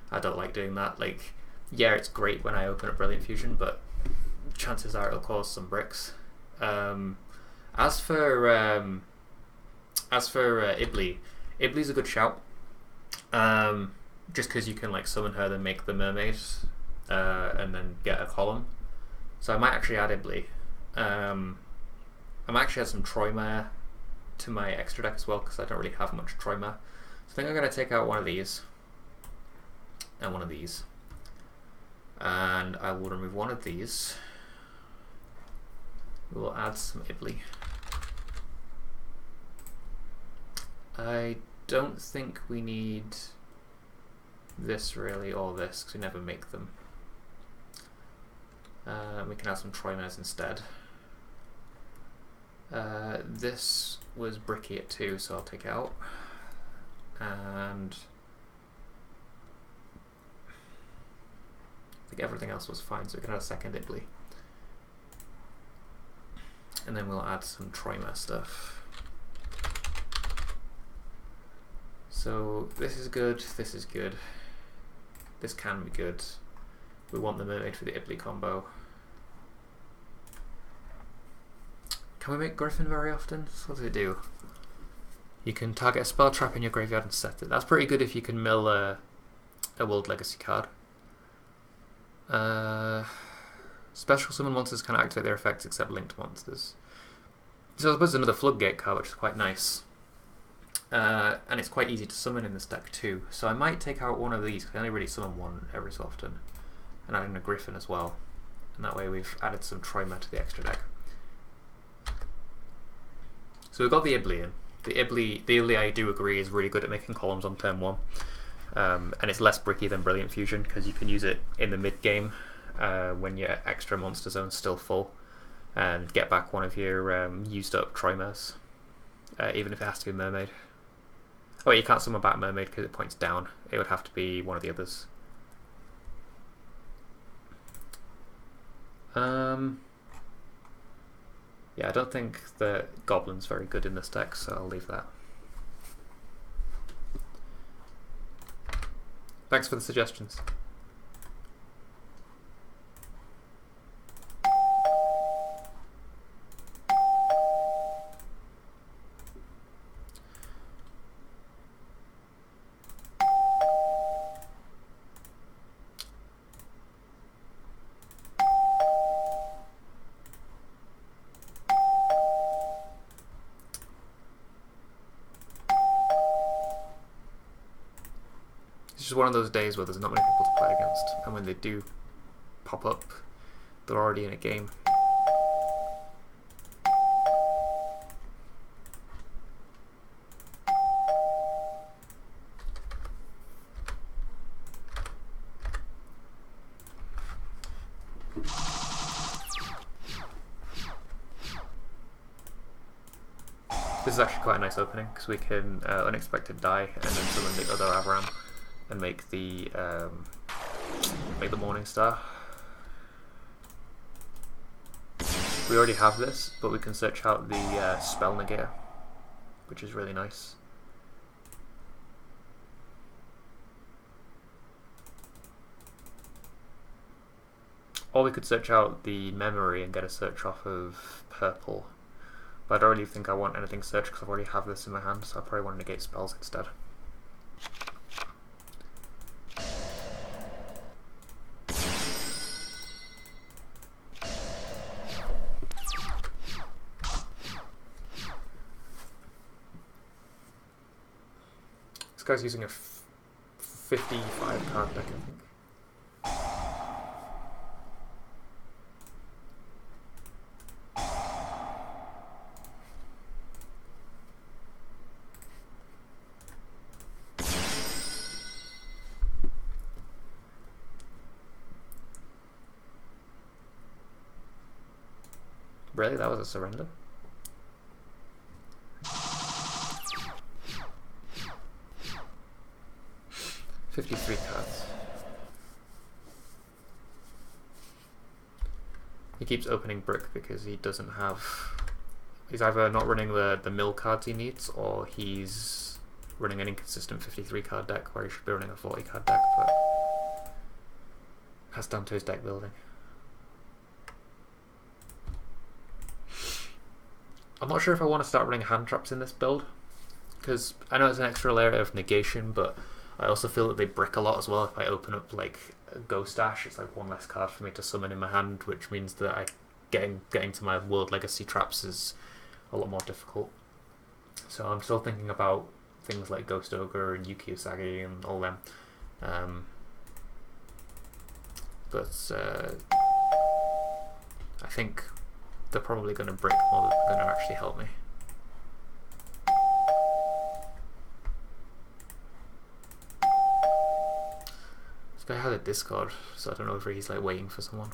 I don't like doing that. Like, yeah, it's great when I open up Brilliant Fusion, but chances are it'll cause some bricks. As for Ibli, Ibli's a good shout. Just because you can like summon her, then make the mermaid, and then get a column. So I might actually add Ibli. I might actually add some Troymare to my extra deck as well, because I don't really have much Troymare. So I think I'm going to take out one of these and one of these, and I will remove one of these. We will add some Ibli. I don't think we need this really, or this, because we never make them. We can have some Troimers instead. This was bricky at 2, so I'll take it out. And I think everything else was fine, so we can add a second Ibley. And then we'll add some Troimer stuff. So this is good, this is good. This can be good. We want the mermaid for the Ibley combo. Can we make Griffin very often? What does it do? You can target a spell trap in your graveyard and set it. That's pretty good if you can mill a World Legacy card. Special summon monsters can activate their effects except linked monsters. So I suppose another Floodgate card, which is quite nice. And it's quite easy to summon in this deck too. So I might take out one of these, because I only really summon one every so often. And add in a Griffin as well. And that way we've added some Troimer to the extra deck. So we've got the Ibley in. The Ibley I do agree is really good at making columns on turn 1. And it's less bricky than Brilliant Fusion, because you can use it in the mid game when your extra monster zone's still full, and get back one of your used up Troimers, even if it has to be Mermaid. Oh, you can't summon back Mermaid because it points down. It would have to be one of the others. Yeah, I don't think the Goblin's very good in this deck, so I'll leave that. Thanks for the suggestions. It's just one of those days where there's not many people to play against, and when they do pop up, they're already in a game. This is actually quite a nice opening, because we can unexpected die and then summon the other Avram and make the Morning Star. We already have this, but we can search out the Spell Negator, which is really nice. Or we could search out the Memory and get a search off of purple. But I don't really think I want anything searched because I already have this in my hand, so I probably want to negate spells instead. This guy's using a 55 card deck, I think. Really? That was a surrender? $53 cards. He keeps opening brick because he doesn't have... He's either not running the mill cards he needs, or he's running an inconsistent 53 card deck where he should be running a 40 card deck, but that's down to his deck building. I'm not sure if I want to start running hand traps in this build, because I know it's an extra layer of negation, but I also feel that they brick a lot as well. If I open up like a Ghost Ash, it's like one less card for me to summon in my hand, which means that getting to my World Legacy traps is a lot more difficult. So I'm still thinking about things like Ghost Ogre and Yuki Usagi and all them. But I think they're probably going to brick more than they're going to actually help me. guy had a Discord, so I don't know if he's like waiting for someone.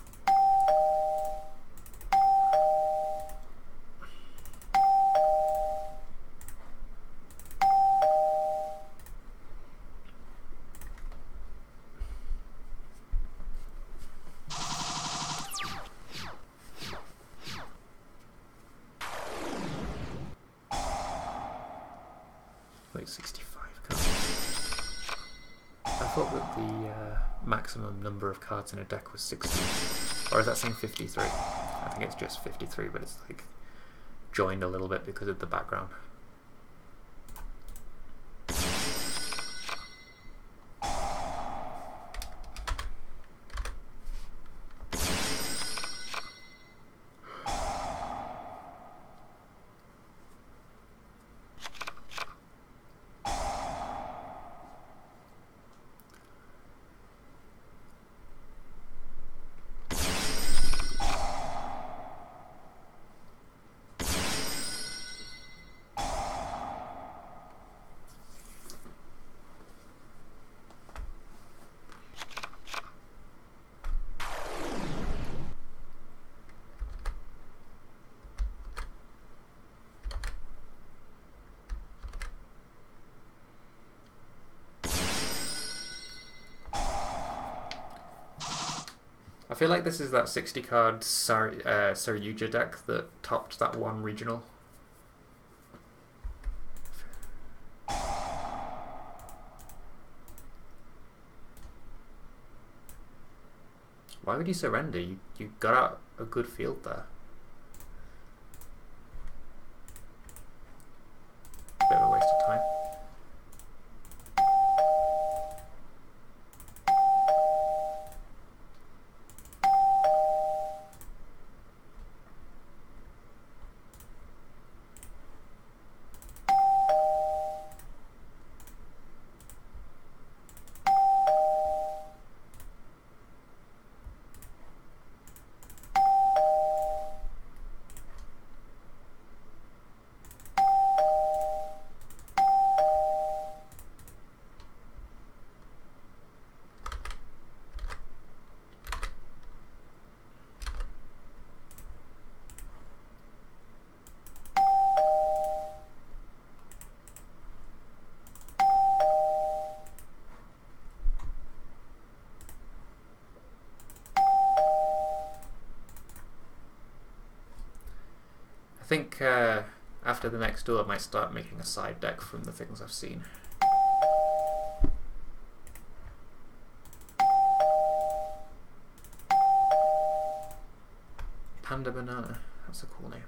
Like 65 cards. I thought that the maximum number of cards in a deck was 60. Or is that saying 53? I think it's just 53, but it's like joined a little bit because of the background. I feel like this is that 60 card Saryuja deck that topped that one regional. Why would you surrender? You got out a good field there. Bit of a waste of time. I think after the next duel I might start making a side deck from the things I've seen. Panda Banana, that's a cool name.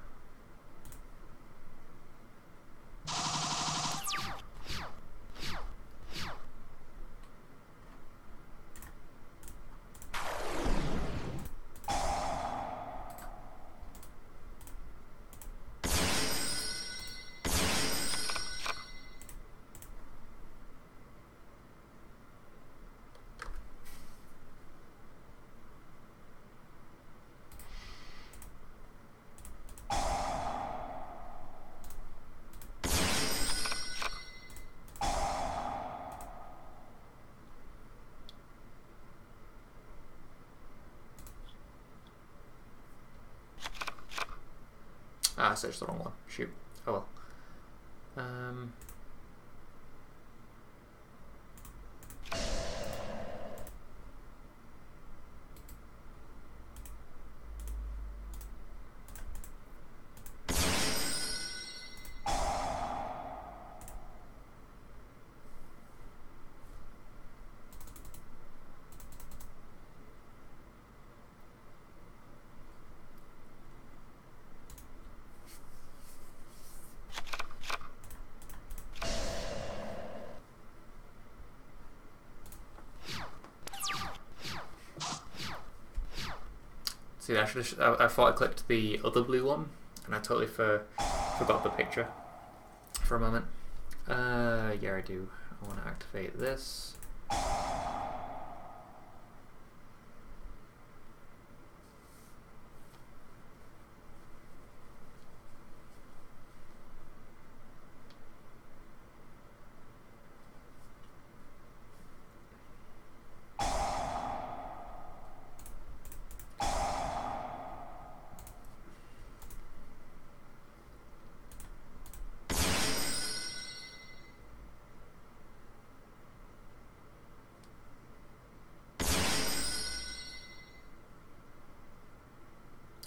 Ah, I searched the wrong one. Shoot. Oh well. See, I thought I clicked the other blue one, and I totally forgot the picture for a moment. Yeah, I do. I want to activate this.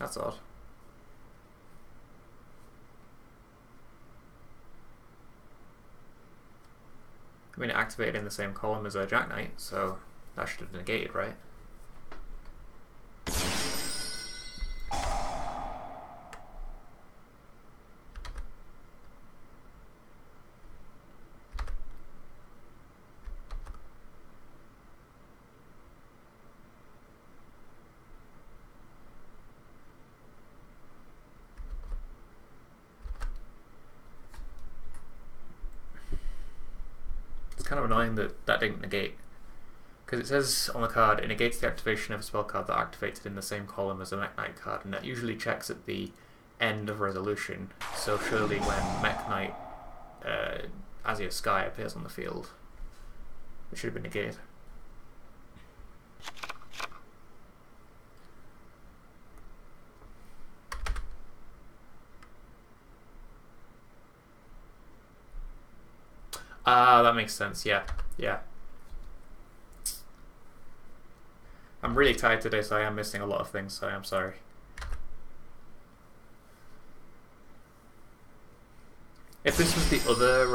That's odd. I mean, it activated in the same column as a Jack Knight, so that should have negated, right? Kind of annoying that that didn't negate, because it says on the card it negates the activation of a spell card that activated in the same column as a Mekk Knight card, and that usually checks at the end of resolution. So surely when Mekk Knight Azure Sky appears on the field, it should have been negated. Ah, that makes sense. Yeah, yeah. I'm really tired today, so I am missing a lot of things, so I'm sorry. If this was the other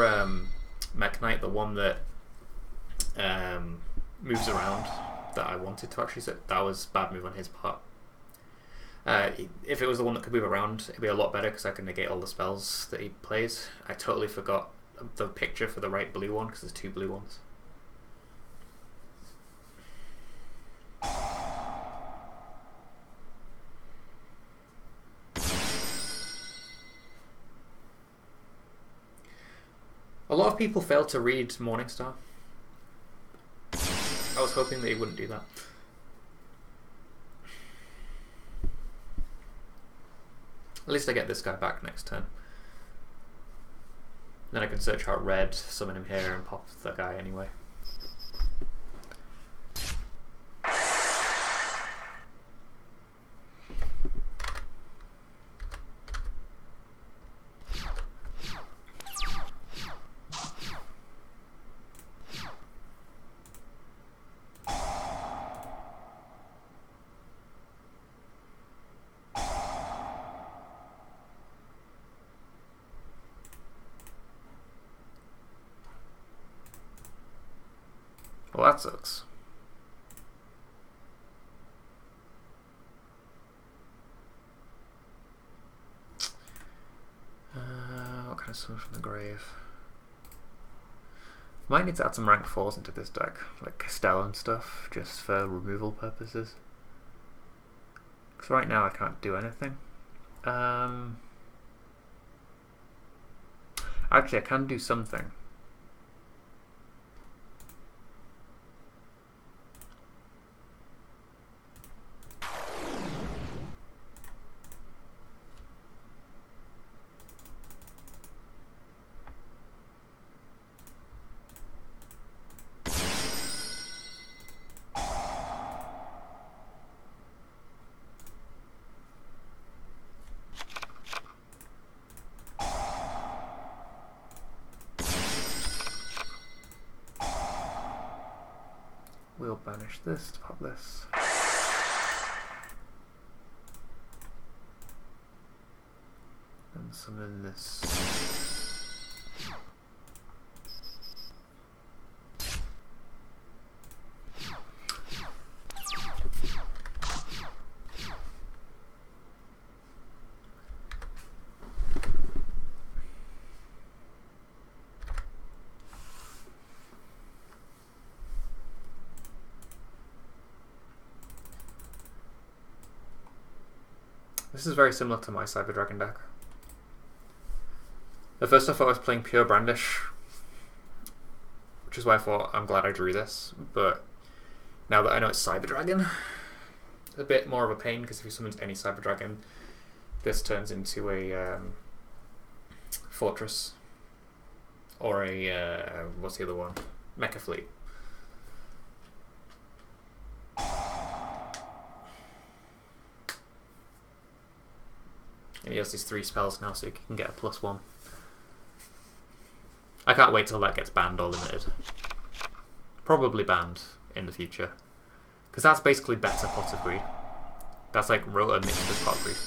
Mekk Knight, the one that moves around, that I wanted to actually set, that was a bad move on his part. If it was the one that could move around, it'd be a lot better because I can negate all the spells that he plays. I totally forgot the picture for the right blue one because there's two blue ones. A lot of people fail to read Morningstar. I was hoping that he wouldn't do that. At least I get this guy back next turn. Then I can search out red, summon him here, and pop the guy anyway. Well, that sucks. What kind of summon from the grave? Might need to add some rank 4s into this deck, like Castell and stuff, just for removal purposes. Because right now I can't do anything. Actually, I can do something. We'll banish this to pop this. And summon this. This is very similar to my Cyber Dragon deck. At first I thought I was playing pure Brandish, which is why I thought I'm glad I drew this, but now that I know it's Cyber Dragon, it's a bit more of a pain because if he summons any Cyber Dragon, this turns into a Fortress, or a, what's the other one? Mecha Fleet. And he has these 3 spells now, so he can get a +1. I can't wait till that gets banned or limited. Probably banned in the future. Because that's basically better Pot of Greed. That's like Rota mixed with pot greed.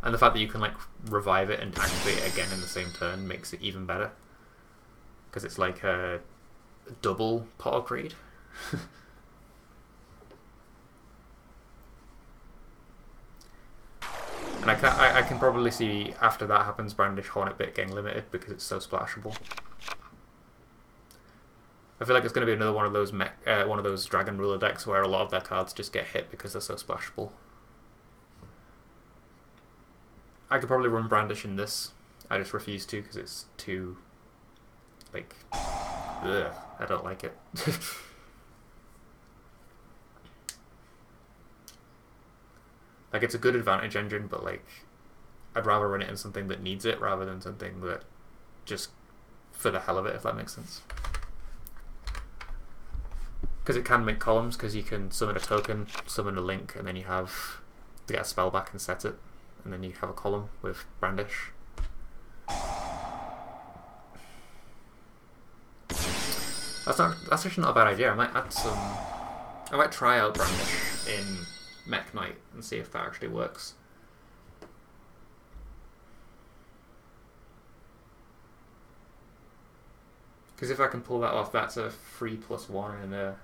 And the fact that you can like revive it and activate it again in the same turn makes it even better. Because it's like a double pot of greed. And I can probably see after that happens Brandish Hornet Bit getting limited because it's so splashable. I feel like it's going to be another one of those Dragon Ruler decks where a lot of their cards just get hit because they're so splashable. I could probably run Brandish in this. I just refuse to because it's too, like, ugh, I don't like it. Like, it's a good advantage engine, but like, I'd rather run it in something that needs it rather than something that just for the hell of it, if that makes sense. Because it can make columns, because you can summon a token, summon a link, and then you have to get a spell back and set it, and then you have a column with Brandish. That's actually not a bad idea. I might try out Brandish in Mekk Knight and see if that actually works. Because if I can pull that off, that's a free +1 and a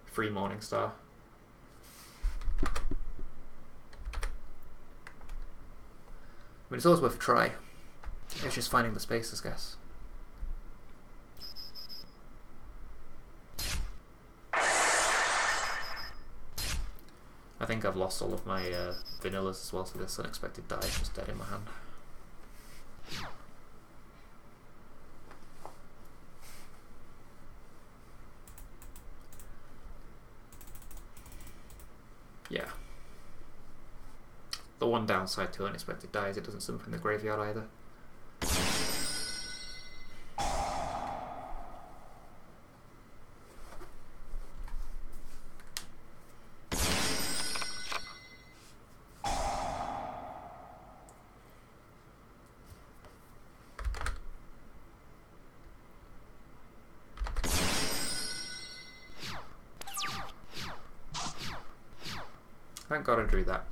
free Morning Star. I mean, it's always worth a try. It's just finding the space, I guess. I think I've lost all of my vanillas as well, so this unexpected die is just dead in my hand. Yeah. The one downside to unexpected die is it doesn't summon from the graveyard either. Thank God I drew that.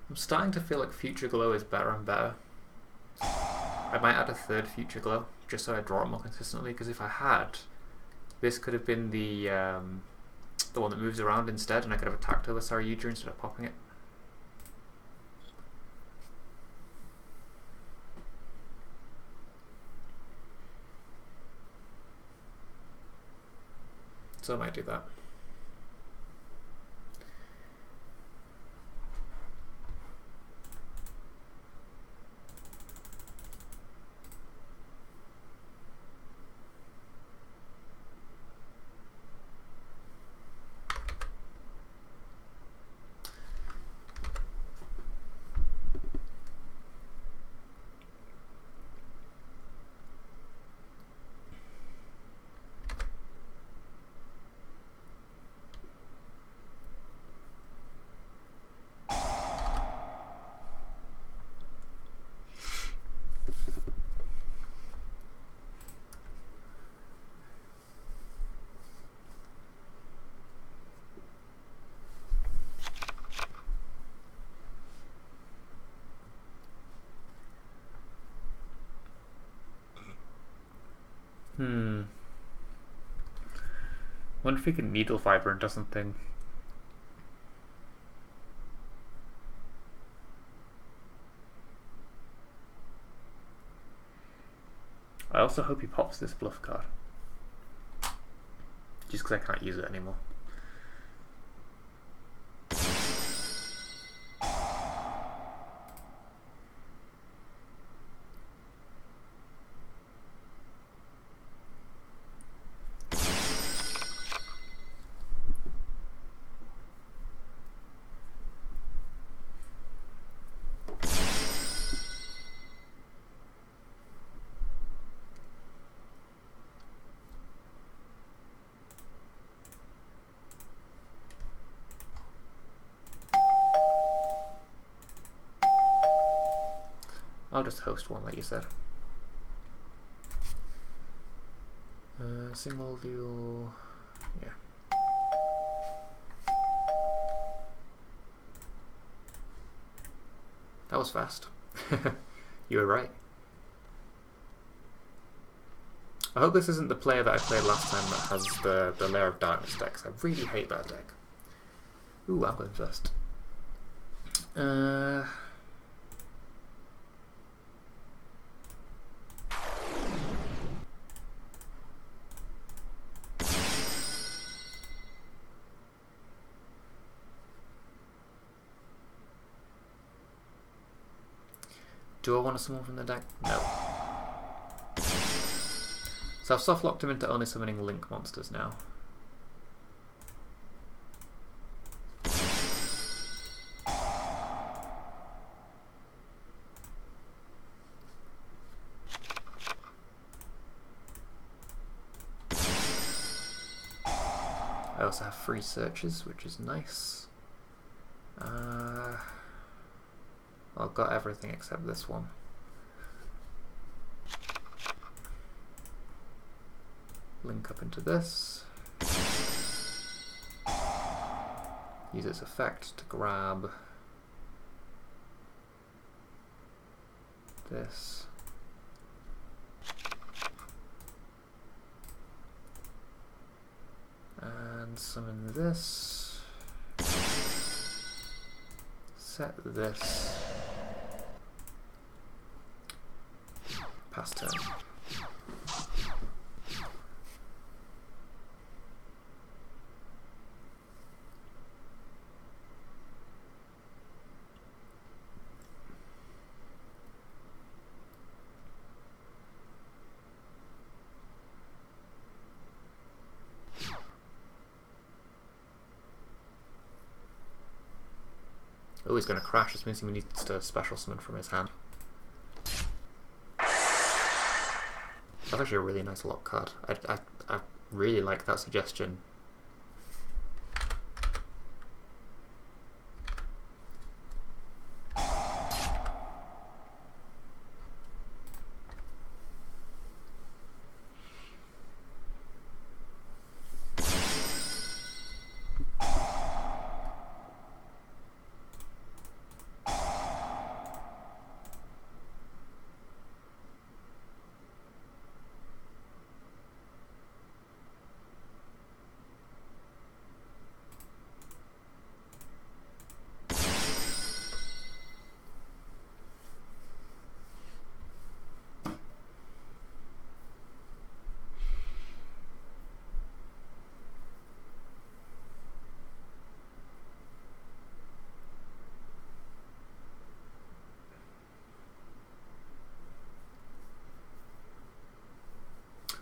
I'm starting to feel like Future Glow is better and better. I might add a third Future Glow, just so I draw it more consistently, because if I had, this could have been the one that moves around instead, and I could have attacked over Saryuja instead of popping it. So I might do that. Wonder if he can needle fiber into something. I also hope he pops this bluff card. Just because I can't use it anymore. I'll just host one like you said. Single deal, yeah. That was fast. You were right. I hope this isn't the player that I played last time that has the Lair of Darkness decks. I really hate that deck. Ooh, I'm going first. Do I want to summon from the deck? No. So I've soft locked him into only summoning Link monsters now. I also have free searches, which is nice. I've got everything except this one. Link up into this. Use its effect to grab this. And summon this. Set this. Pass turn. Oh, he's going to crash. This means he needs to special summon from his hand. That's actually a really nice lock card. I really like that suggestion.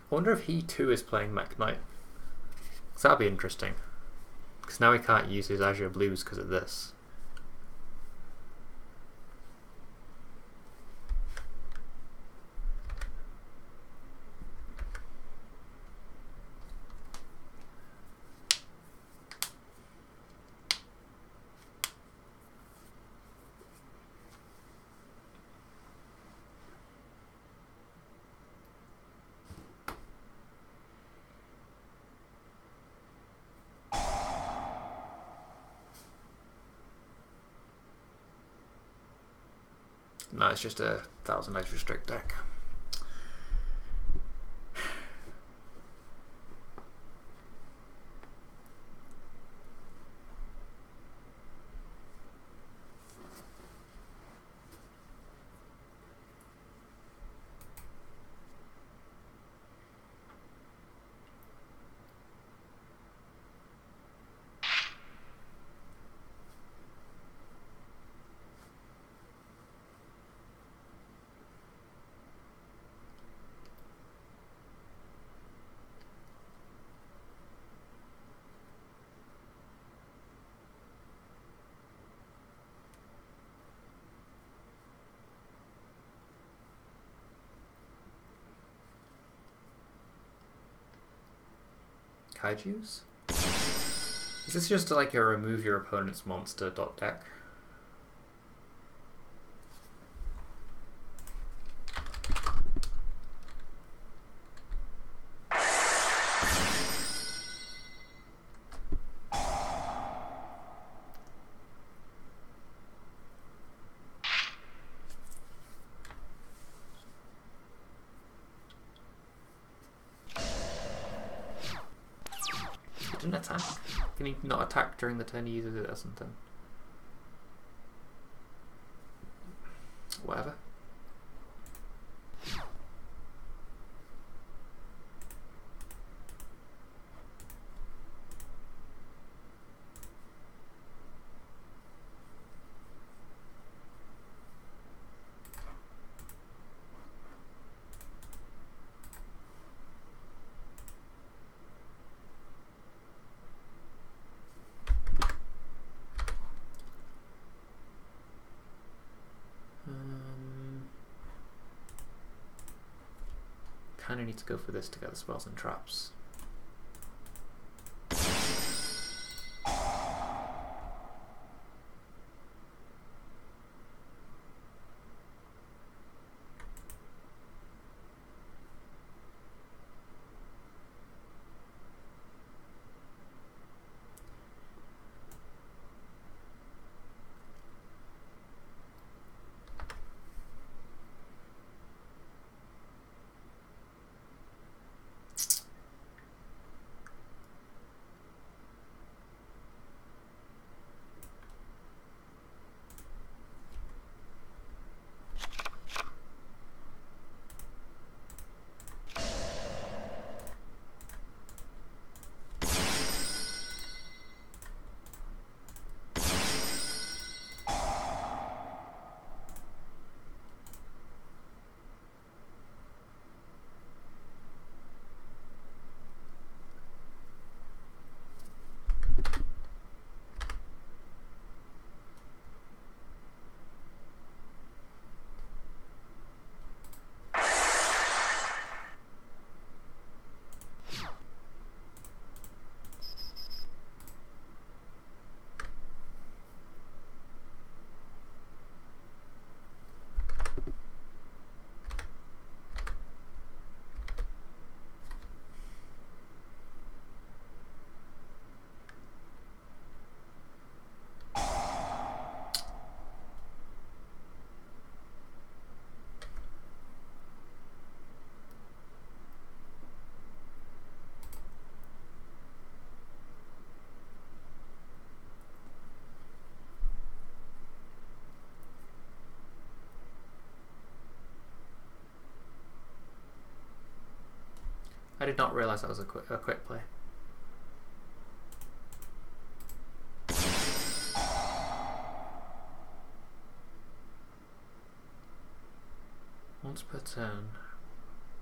I wonder if he too is playing Mekk Knight. Because that'd be interesting. Because now he can't use his Azure Blues because of this. No, it's just a 1000 Ice Restrict deck. Kaijus? Is this just like a remove your opponent's monster deck? He didn't attack. Can he not attack during the turn he uses it or something? Whatever. Kind of need to go for this to get the spells and traps. I did not realise that was a quick play. Once per turn,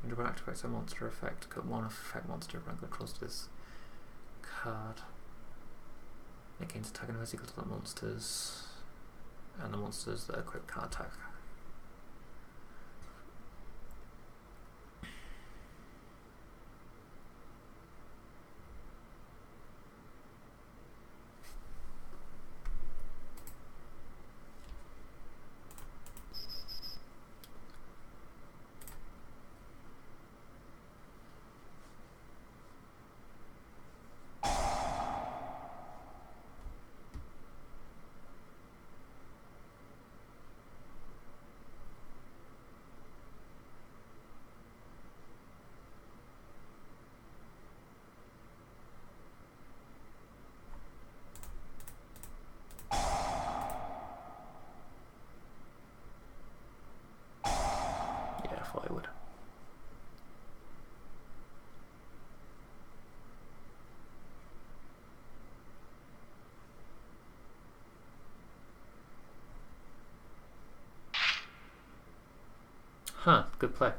when you activate a monster effect, cut one effect monster rank controls to this card. It gains attack and equal to the monsters, and the monsters that equip can't attack. I would. Huh, good play.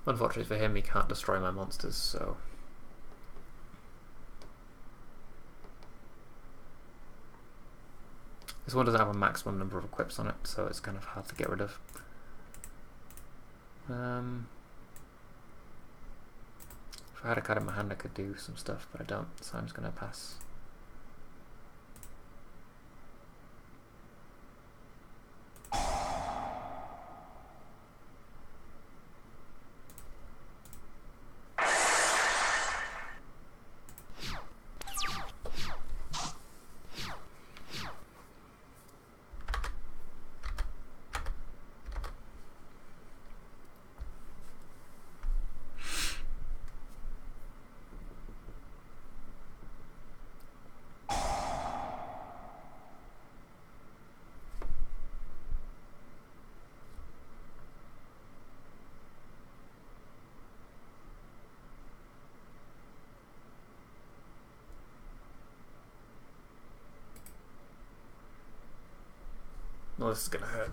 Unfortunately for him, he can't destroy my monsters, so... This one doesn't have a maximum number of equips on it, so it's kind of hard to get rid of. If I had a card in my hand I could do some stuff, but I don't, so I'm just going to pass. Well, this is gonna hurt.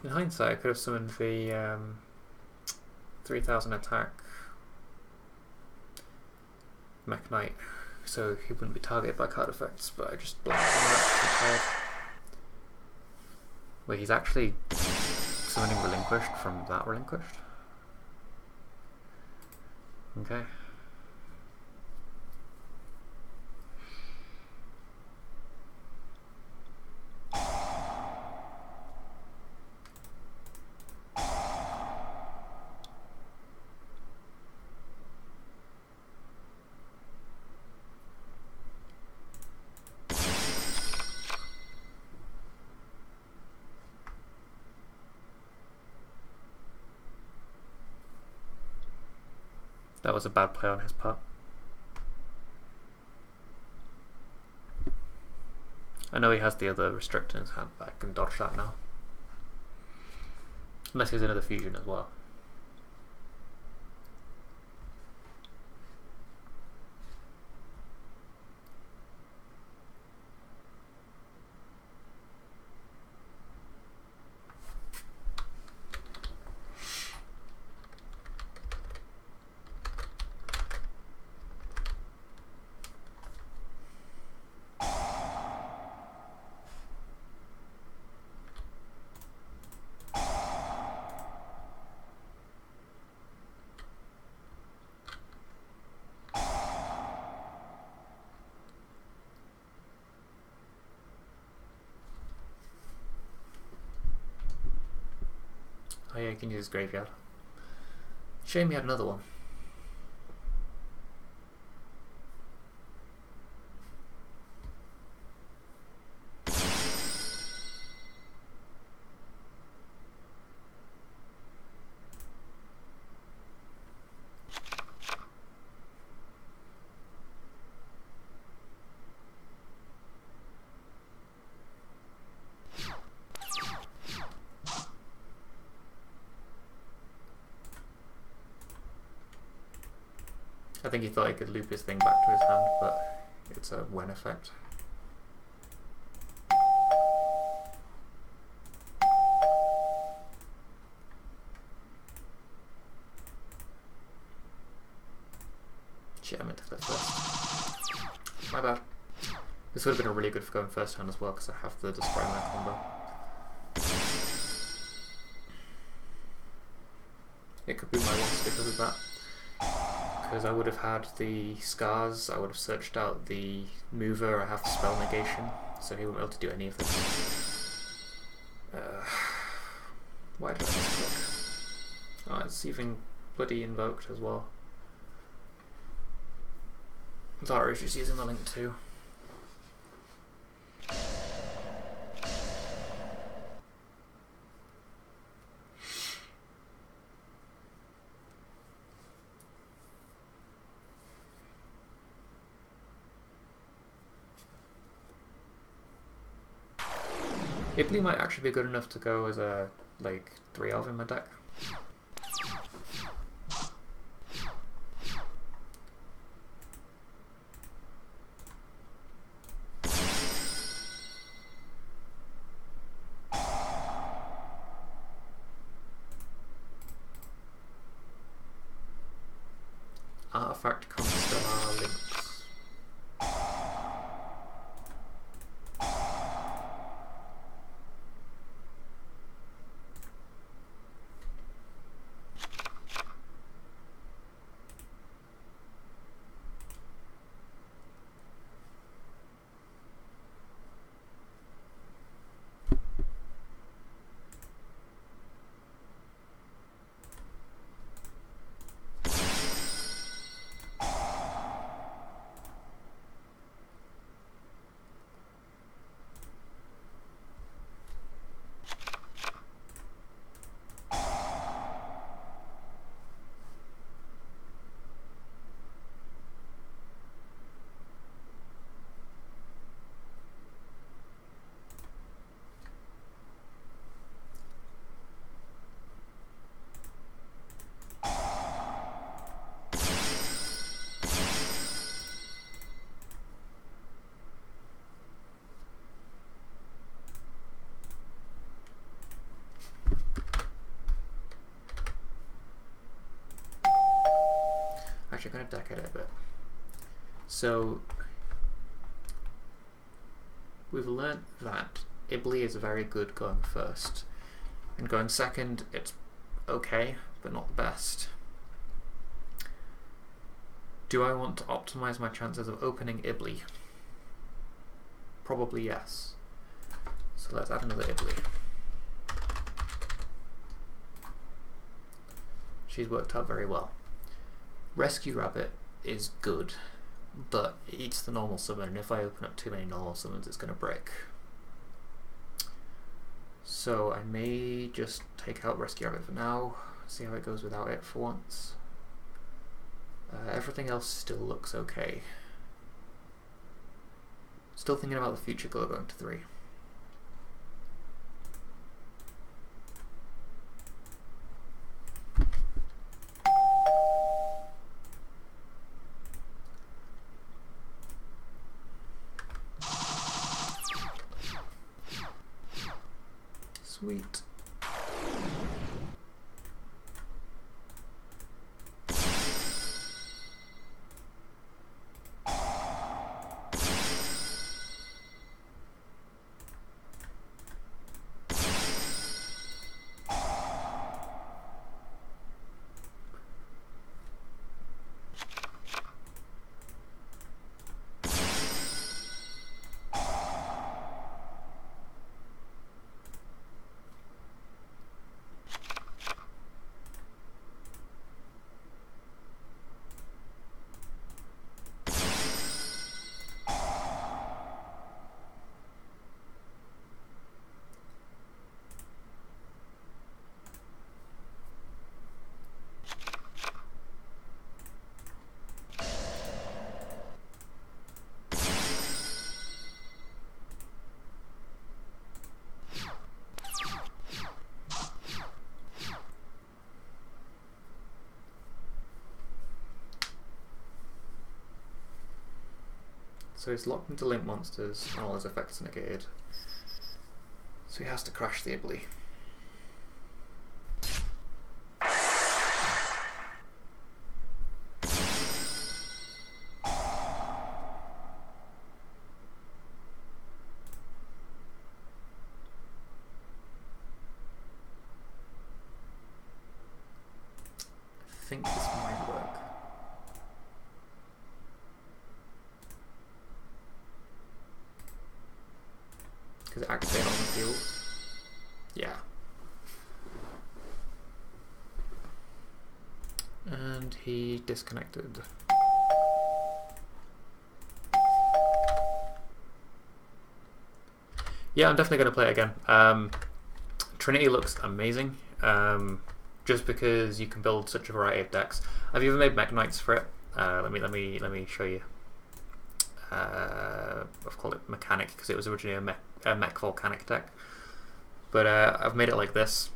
In hindsight, I could have summoned the 3000 attack Mekk Knight, so he wouldn't be targeted by card effects, but I just blanked on that. Wait, he's actually summoning Relinquished from that Relinquished? Okay. That was a bad play on his part. I know he has the other restrict in his hand, but I can dodge that now. Unless he has another fusion as well. Oh yeah, you can use his graveyard. Shame he had another one. I think he thought he could loop his thing back to his hand, but it's a when effect. Shit, I meant to flip first. My bad. This would have been a really good for going first hand as well, because I have the Destroy Man combo. It could be my loss because of that. Because I would have had the scars, I would have searched out the mover, I have spell negation, so he won't be able to do any of this. Why did I misclick? Oh, it's even bloody invoked as well. Zara is just using the link too. Ipley might actually be good enough to go as a, like, 3 of in my deck. Artifact Constellar Links. Actually, I'm going to deck it a bit. So, we've learnt that Ibli is very good going first. And going second, it's okay, but not the best. Do I want to optimize my chances of opening Ibli? Probably yes. So let's add another Ibli. She's worked out very well. Rescue Rabbit is good, but it eats the normal summon, and if I open up too many normal summons, it's going to break. So I may just take out Rescue Rabbit for now, see how it goes without it for once. Everything else still looks okay. Still thinking about the future goal going to 3. Sweet. So he's locked into link monsters and all his effects are negated. So he has to crash the Ibli. I think this might work. Because it activated on the field. Yeah. And he disconnected. Yeah, I'm definitely going to play it again. Trinity looks amazing. Just because you can build such a variety of decks. Have you ever made Mekk Knghts for it? Let me show you. I've called it Mechanic because it was originally a mech volcanic deck, but I've made it like this.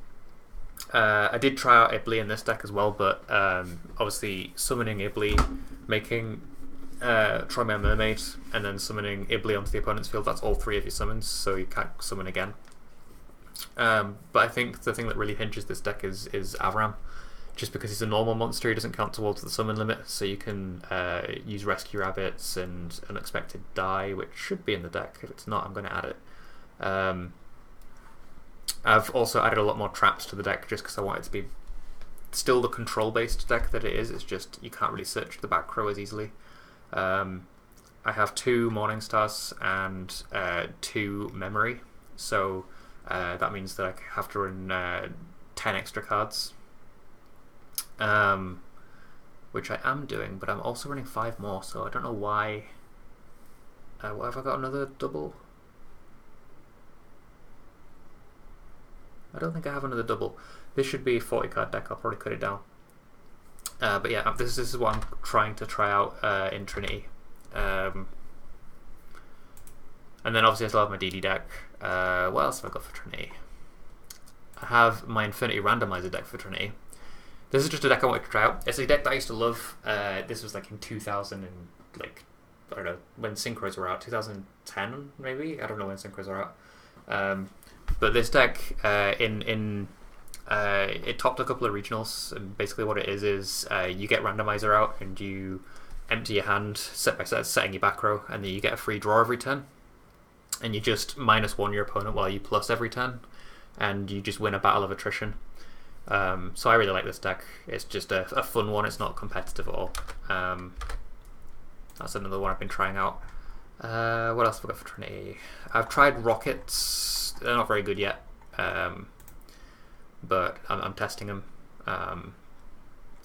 I did try out Ibli in this deck as well, but obviously summoning Ibli, making Tromeo Mermaid, and then summoning Ibli onto the opponent's field, that's all 3 of your summons, so you can't summon again. But I think the thing that really hinges this deck is Avram, just because he's a normal monster, he doesn't count towards the summon limit, so you can use Rescue Rabbits and Unexpected Die, which should be in the deck. If it's not, I'm going to add it. I've also added a lot more traps to the deck just because I want it to be still the control-based deck that it is. It's just you can't really search the back row as easily. I have 2 Morning Stars and 2 Memory, so that means that I have to run 10 extra cards, which I am doing, but I'm also running 5 more, so I don't know why. What have I got, another double? I don't think I have another double. This should be a 40 card deck, I'll probably cut it down. But yeah, this is what I'm trying to try out in Trinity. And then obviously I still have my DD deck. What else have I got for Trinity? I have my Infinity Randomizer deck for Trinity. This is just a deck I wanted to try out. It's a deck that I used to love. This was like in 2000 and like, I don't know, when Synchros were out, 2010 maybe? I don't know when Synchros were out. But this deck, it topped a couple of regionals, and basically what it is you get Randomizer out and you empty your hand set by set, setting your back row, and then you get a free draw every turn, and you just -1 your opponent while you plus every turn, and you just win a battle of attrition. So I really like this deck. It's just a fun one. It's not competitive at all. That's another one I've been trying out. What else have I got for Trinity? I've tried Rockets. They're not very good yet, but I'm testing them.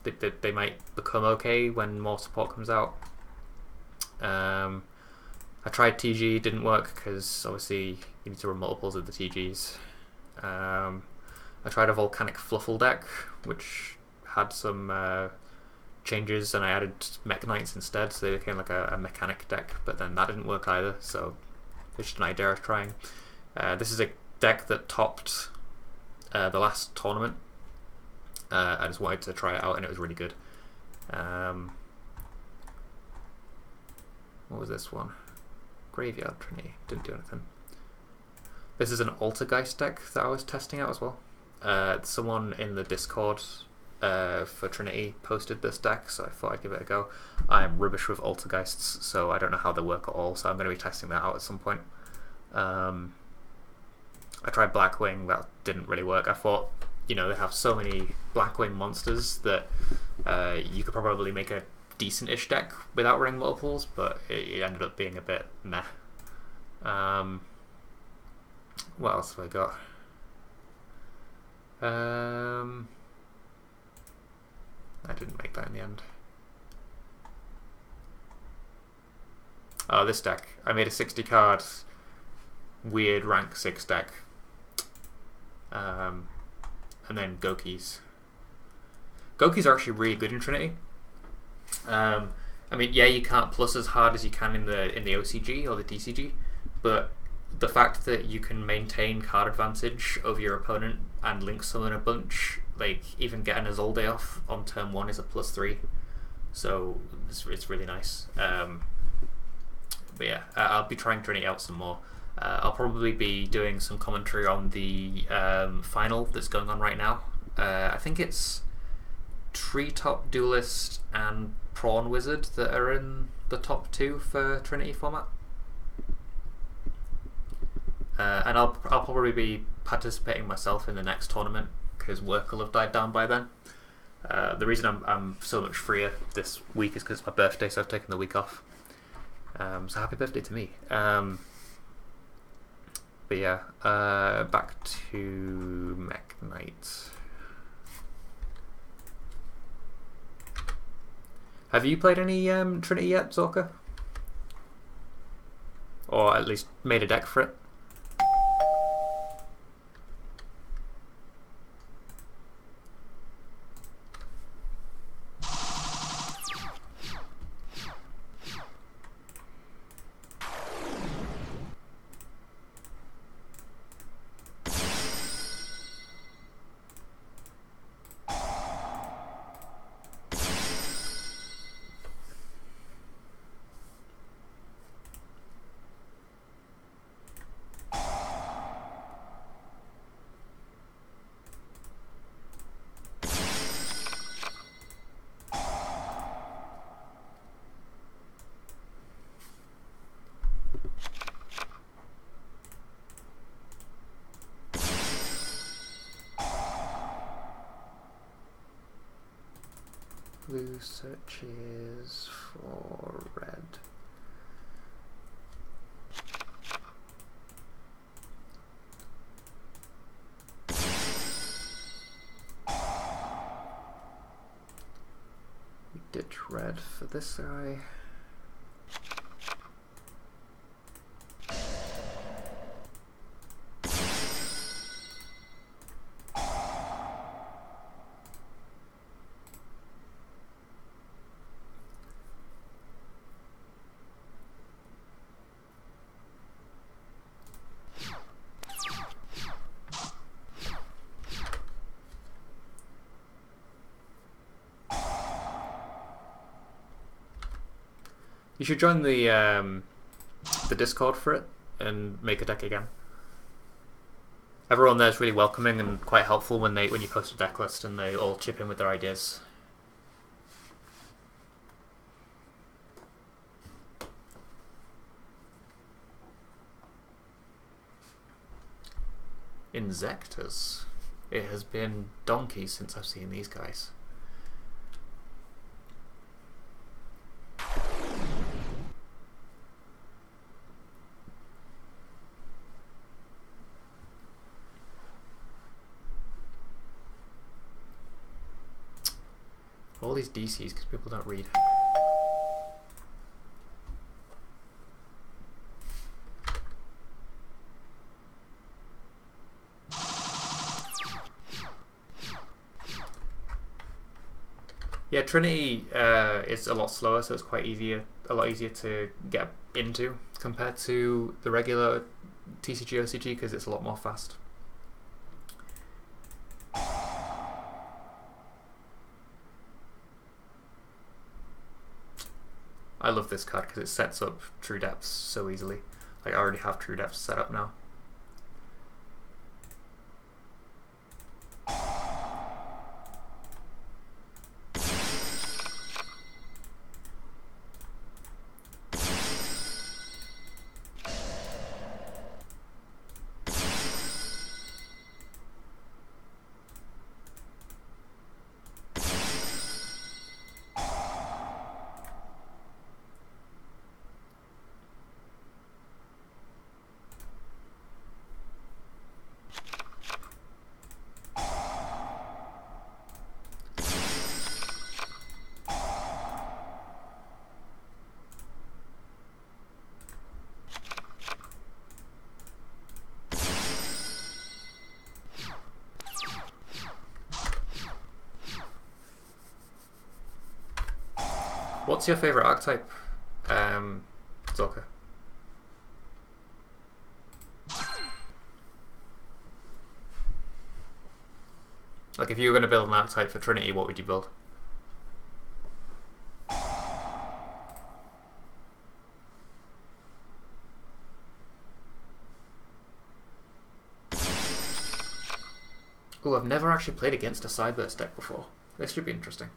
They might become okay when more support comes out. I tried TG, didn't work because obviously you need to run multiples of the TGs. I tried a Volcanic Fluffle deck, which had some changes, and I added Mekk Knghts instead, so they became like a mechanic deck, but then that didn't work either, so it's just an idea of trying. This is a deck that topped the last tournament. I just wanted to try it out, and it was really good. What was this one? Graveyard Trinity. Didn't do anything. This is an Altergeist deck that I was testing out as well. Someone in the Discord for Trinity posted this deck, so I thought I'd give it a go. I'm rubbish with Altergeists, so I don't know how they work at all, so I'm going to be testing that out at some point. I tried Blackwing, that didn't really work. I thought, you know, they have so many Blackwing monsters that you could probably make a decent-ish deck without running multiples, but it ended up being a bit meh. What else have I got? I didn't make that in the end. Oh, this deck. I made a 60 card weird rank 6 deck. And then Gokis. Gokis are actually really good in Trinity. I mean, yeah, you can't plus as hard as you can in the OCG or the DCG, but the fact that you can maintain card advantage over your opponent and link summon a bunch, like even getting a Zolde off on turn 1 is a +3, so it's really nice. But yeah, I'll be trying Trinity out some more. I'll probably be doing some commentary on the final that's going on right now. I think it's Treetop Duelist and Prawn Wizard that are in the top 2 for Trinity format. And I'll probably be participating myself in the next tournament because work will have died down by then. The reason I'm so much freer this week is because it's my birthday, so I've taken the week off. So happy birthday to me. But yeah, back to Mekk Knghts. Have you played any Trinity yet, Zorka? Or at least made a deck for it? Blue searches for red. We ditch red for this guy. You should join the Discord for it and make a deck again. Everyone there is really welcoming and quite helpful when you post a deck list and they all chip in with their ideas. Insectors. It has been donkeys since I've seen these guys. All these DCs because people don't read. Yeah, Trinity is a lot slower, so it's quite a lot easier to get into compared to the regular TCG OCG because it's a lot more fast. I love this card because it sets up True Depths so easily. Like, I already have True Depths set up now. What's your favourite archetype, Zorka? Like, if you were going to build an archetype for Trinity, what would you build? Oh, I've never actually played against a Sideburst deck before. This should be interesting.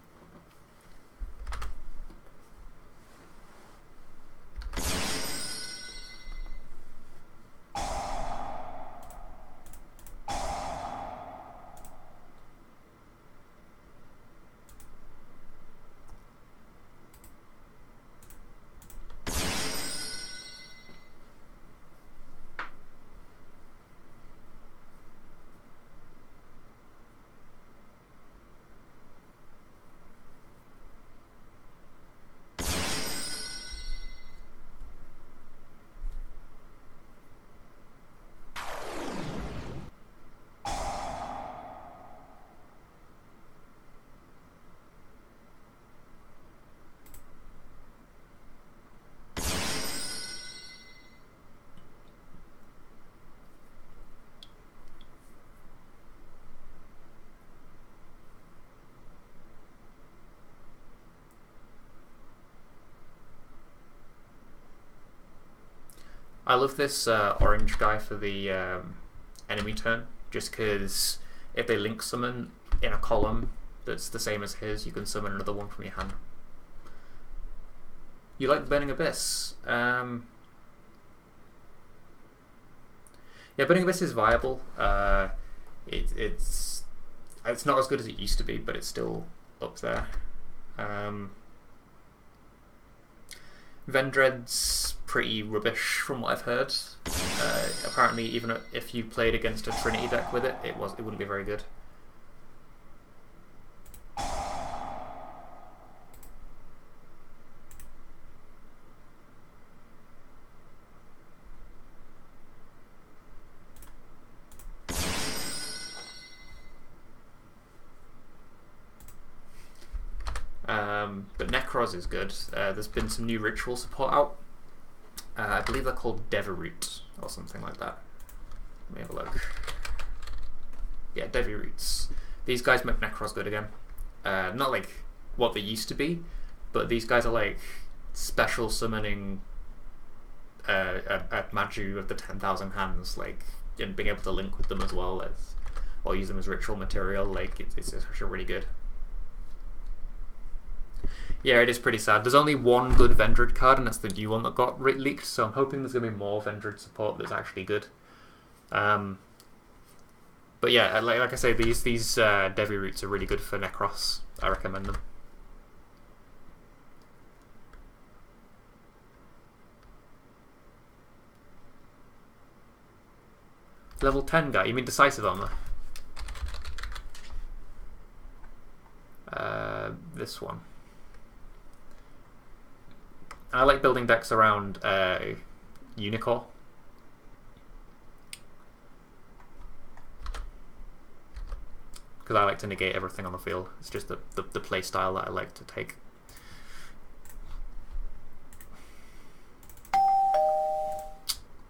I love this orange guy for the enemy turn, just because if they link summon in a column that's the same as his, you can summon another one from your hand. You like the Burning Abyss? Yeah, Burning Abyss is viable. It's not as good as it used to be, but it's still up there. Vendred's pretty rubbish from what I've heard. Apparently, even if you played against a Trinity deck with it, it wouldn't be very good. But Necros is good. There's been some new ritual support out. I believe they're called Deviroot or something like that. Let me have a look. Yeah, Deviroots. These guys make Necros good again. Not like what they used to be, but these guys are like special summoning a Maju of the 10,000 hands, like, and being able to link with them as well as, or use them as ritual material. Like it's actually really good. Yeah, it is pretty sad. There's only one good Vendred card, and that's the new one that got leaked, so I'm hoping there's going to be more Vendred support that's actually good. But yeah, like I say, these Deviroots are really good for Necros. I recommend them. Level 10 guy? You mean Decisive Armor? This one. I like building decks around Unicorn. Because I like to negate everything on the field. It's just the play style that I like to take.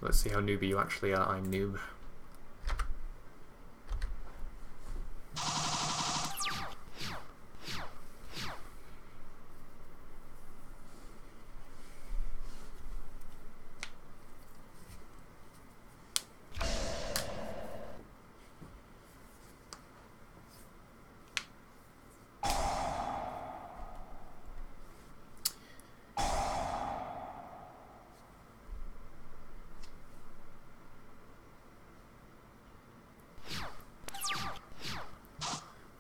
Let's see how newbie you actually are. I'm noob.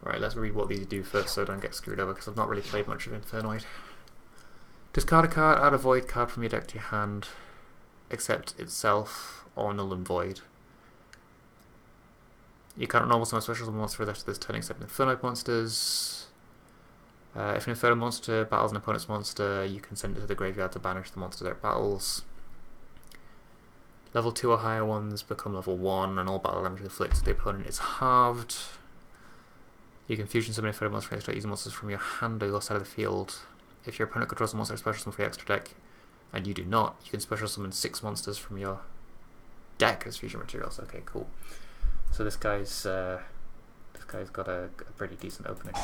Right, let's read what these do first so I don't get screwed over, because I've not really played much of Infernoid. Discard a card, add a void card from your deck to your hand, except itself, or null and void. You can't normal summon special summon monster for the rest of this turn except Infernoid monsters. If an Inferno monster battles an opponent's monster, you can send it to the graveyard to banish the monster that it battles. Level 2 or higher ones become level 1, and all battle damage inflicted to the opponent is halved. You can fusion summon Inferno monsters and start using monsters from your hand or your side of the field. If your opponent controls a monster special summon for your extra deck, and you do not, you can special summon 6 monsters from your deck as fusion materials. Okay, cool. So this guy's got a pretty decent opening.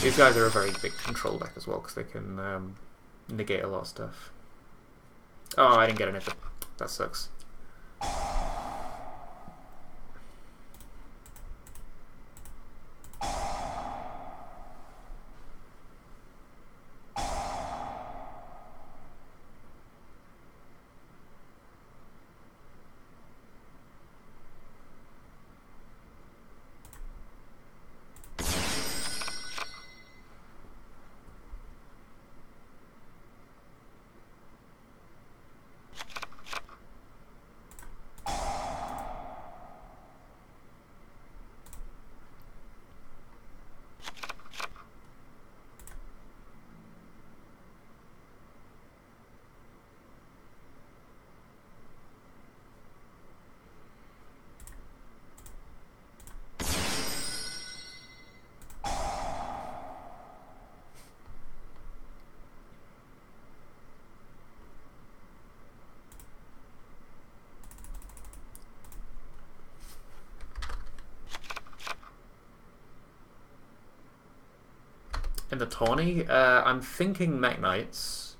These guys are a very big control deck as well, because they can negate a lot of stuff. Oh, I didn't get an issue. That sucks. in the tourney, I'm thinking Mekk Knghts.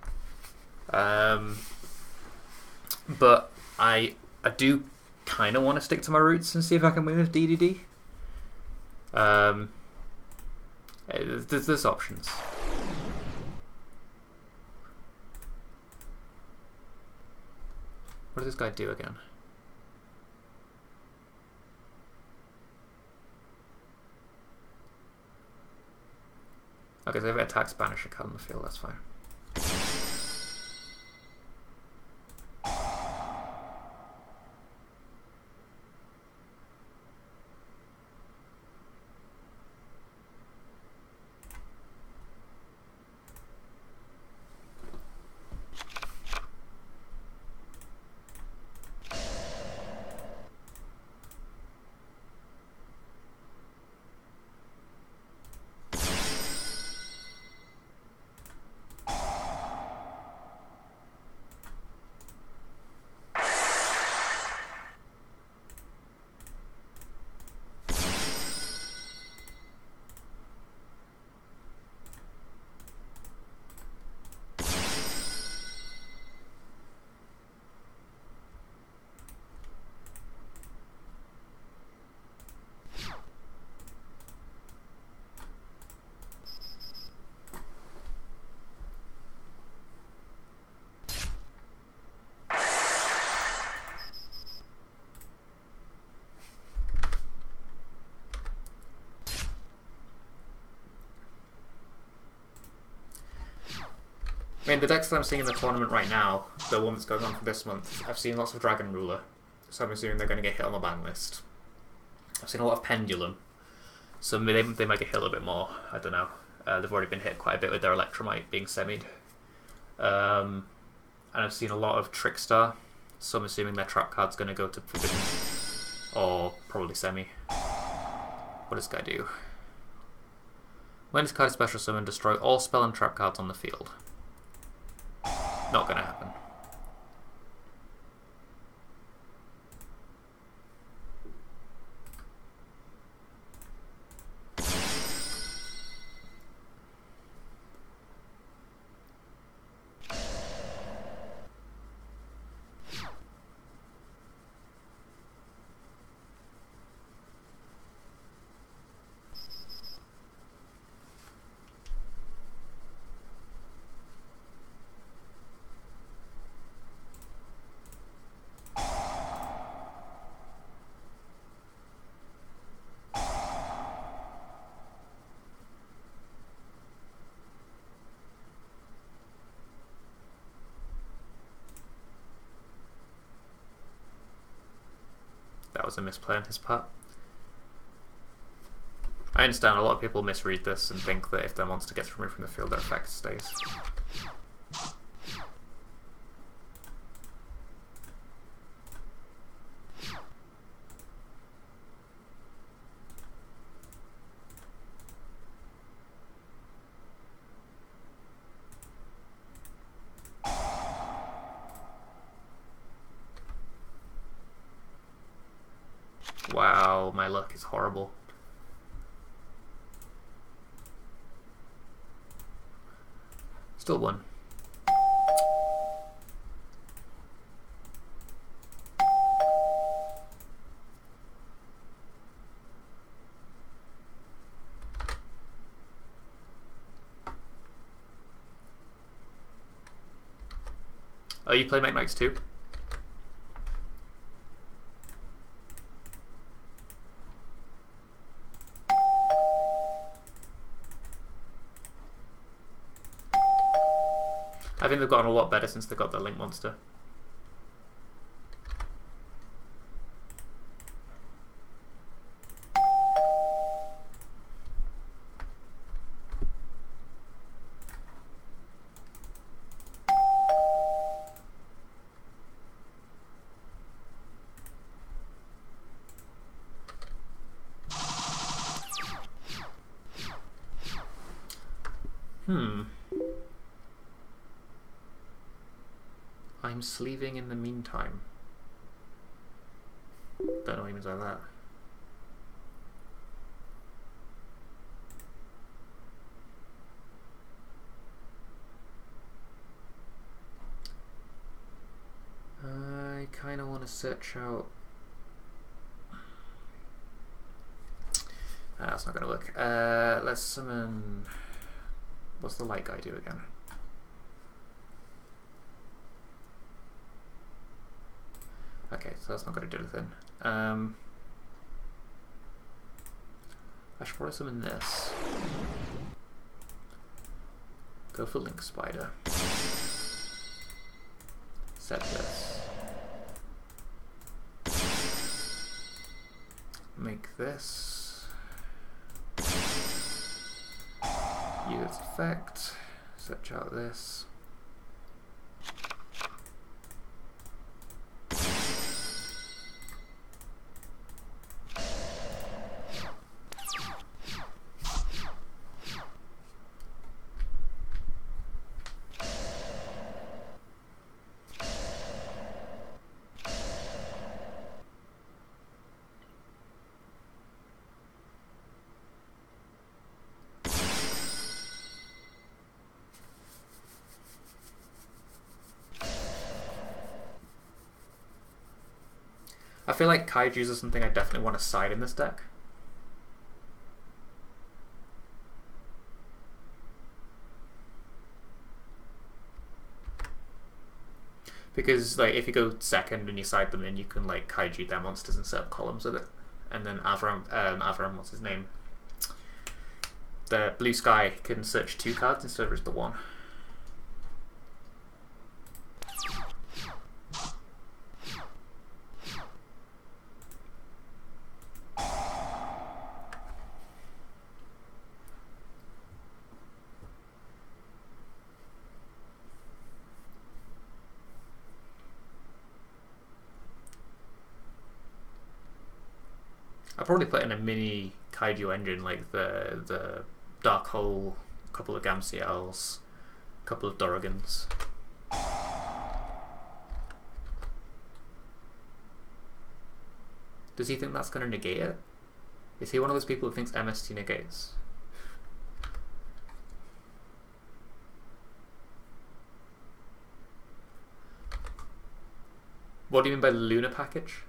But I do kind of want to stick to my roots and see if I can win with DDD. There's options. What does this guy do again? Okay, so if it attacks Spanish a card on the field, that's fine. I mean, the decks that I'm seeing in the tournament right now, the one that's going on for this month, I've seen lots of Dragon Ruler, so I'm assuming they're going to get hit on the ban list. I've seen a lot of Pendulum, so they might get hit a little bit more, I don't know. They've already been hit quite a bit with their Electromite being semied. And I've seen a lot of Trickstar, so I'm assuming their trap card's going to go to Forbidden, or probably semi. What does this guy do? When this card is special summon, destroy all spell and trap cards on the field. Not gonna happen. That was a misplay on his part. I understand a lot of people misread this and think that if their monster gets removed from the field, their effect stays. Wow, my luck is horrible. Still won. Oh, you play Mekk Knghts too? I think they've gotten a lot better since they got the Link monster. I'm sleeving in the meantime. Don't know what he means by that. to search out. That's not going to work. Let's summon. What's the light guy do again? Okay, so that's not going to do anything. I should probably summon this. Go for Link Spider. Set this. Make this. Use its effect. Search out this. I feel like Kaijus are something I definitely want to side in this deck. Because like if you go second and you side them in, you can like Kaiju their monsters and set up columns with it. And then Avram, what's his name? The Blue Sky can search 2 cards instead of just the 1. I'll probably put in a mini Kaiju engine, like the Dark Hole, a couple of Gamciels, a couple of Dorogans. Does he think that's going to negate it? Is he one of those people who thinks MST negates? What do you mean by the Luna package?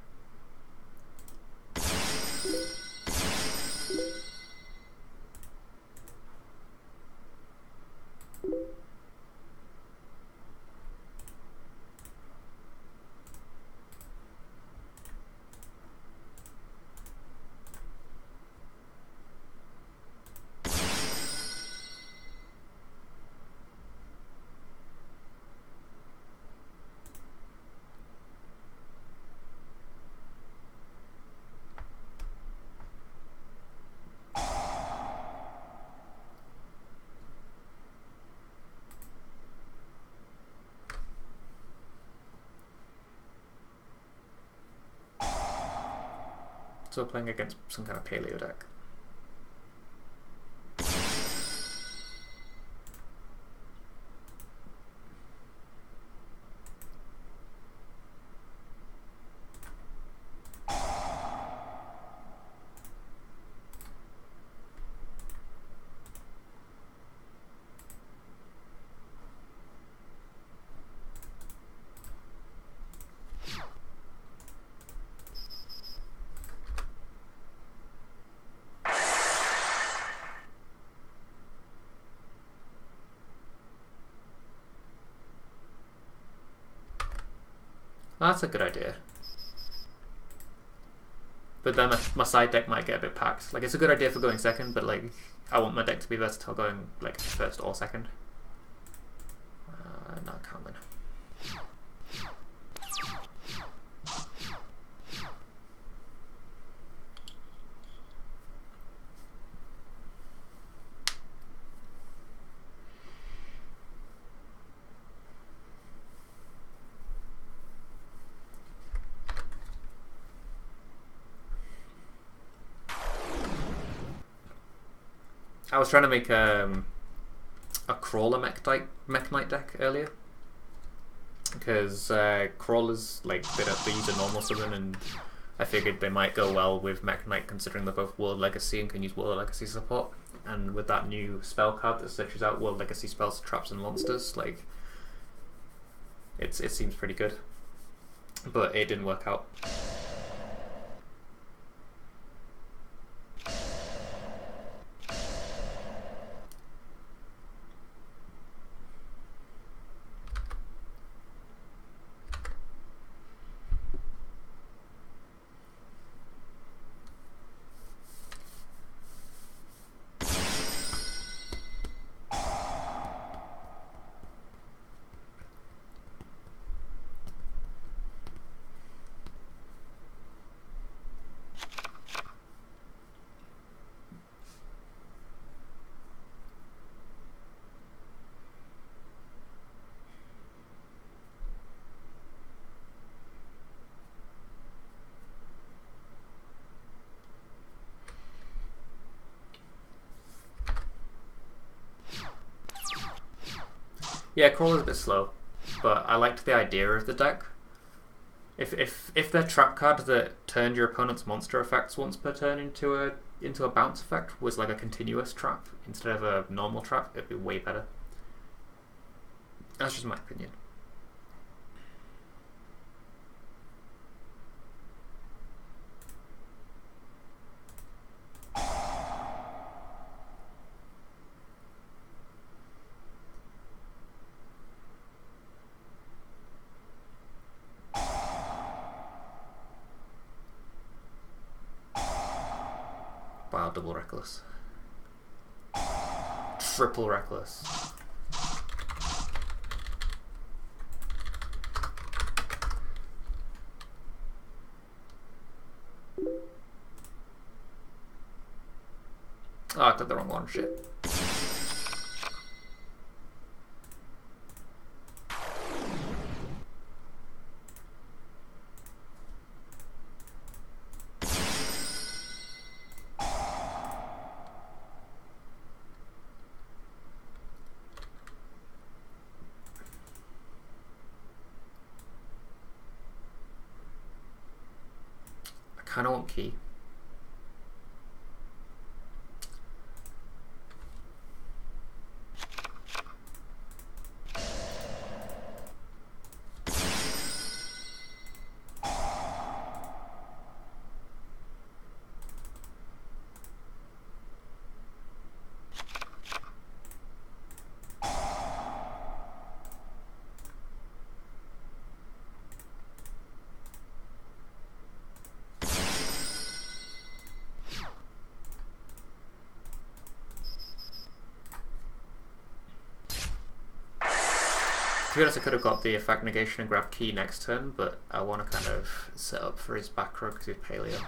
So playing against some kind of paleo deck. That's a good idea. But then my side deck might get a bit packed. Like, it's a good idea for going second, but like, I want my deck to be versatile going like first or second. No, I can't win. I was trying to make a crawler Mekk Knight deck earlier, because crawlers like they use a normal summon, and I figured they might go well with Mekk Knight considering they're both World Legacy and can use World Legacy support. And with that new spell card that searches out World Legacy spells, traps, and monsters, like it seems pretty good. but it didn't work out. Yeah, Crawler's a bit slow, but I liked the idea of the deck. If their trap card that turned your opponent's monster effects once per turn into a bounce effect was like a continuous trap instead of a normal trap, it'd be way better. That's just my opinion. Wow, double reckless. Triple reckless. Oh, I got the wrong one, shit. I kinda want key. To be honest, I could have got the effect negation and grab key next turn, but I want to kind of set up for his back row because he's paleo.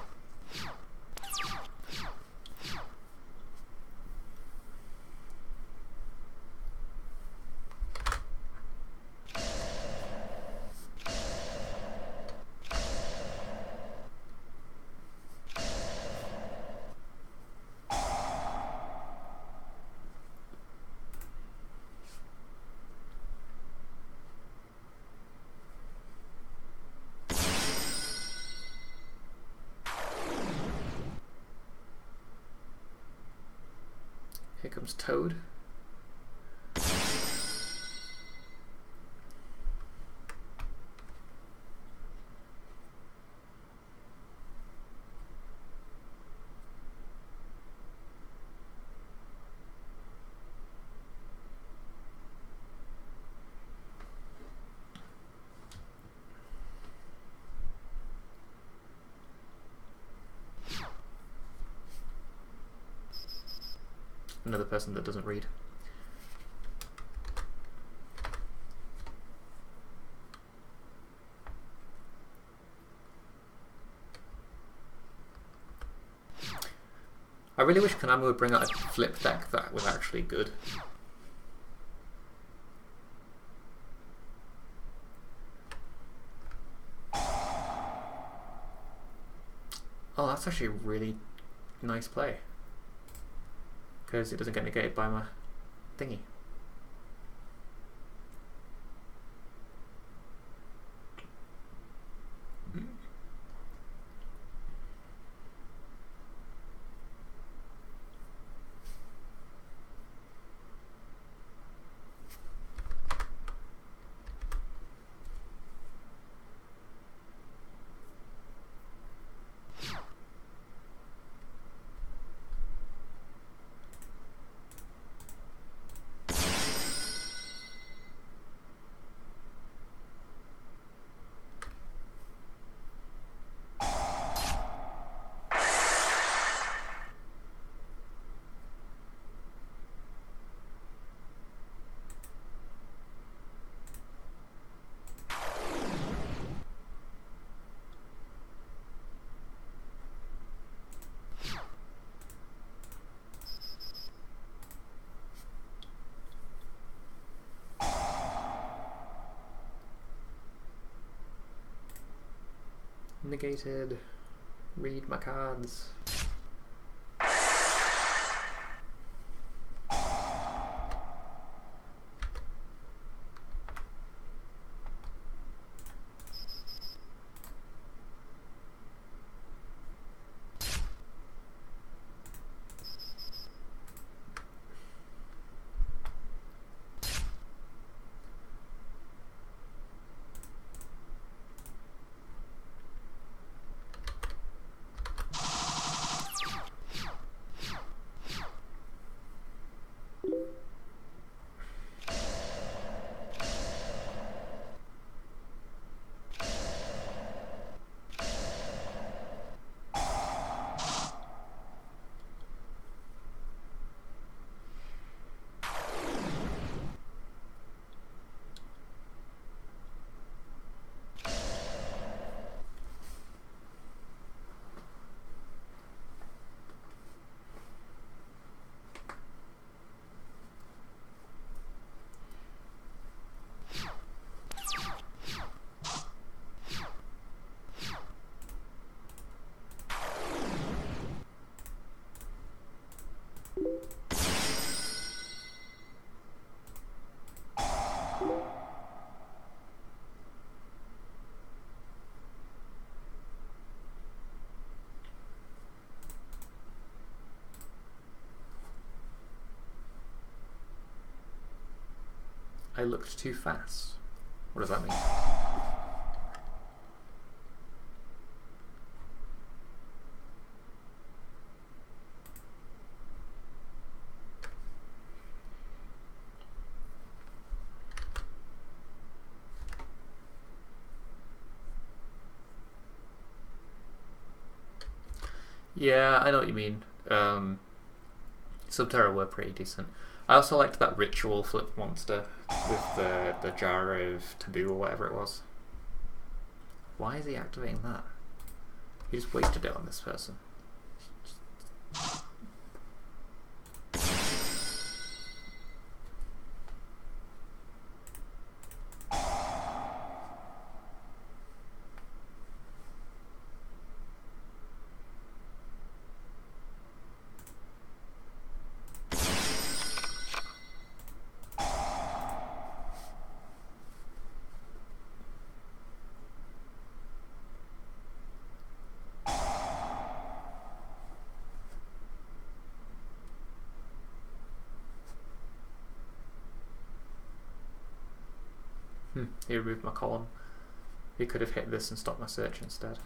Here comes Toad. Another person that doesn't read. I really wish Konami would bring out a flip deck that was actually good. Oh, that's actually a really nice play. Because it doesn't get negated by my thingy. Negated. Read my cards. I looked too fast. What does that mean? Yeah, I know what you mean. Subterra were pretty decent. I also liked that ritual flip monster with the jar of taboo or whatever it was. Why is he activating that? He just wasted it on this person. He removed my column. He could have hit this and stopped my search instead.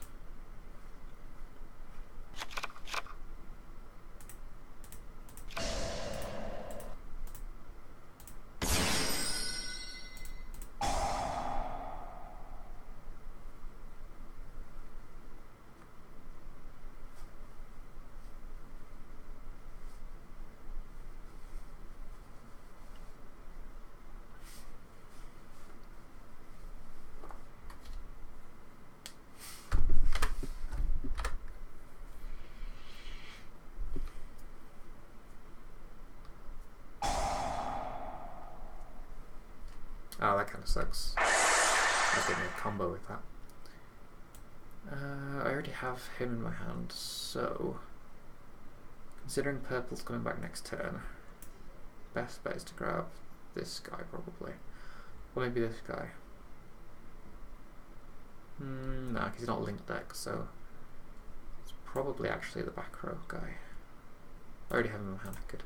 Oh, that kind of sucks. I didn't a combo with that. I already have him in my hand, so considering purple's coming back next turn, best bet is to grab this guy probably, or maybe this guy. Nah, because he's not linked deck, so it's probably actually the back row guy. I already have him in my hand. Good.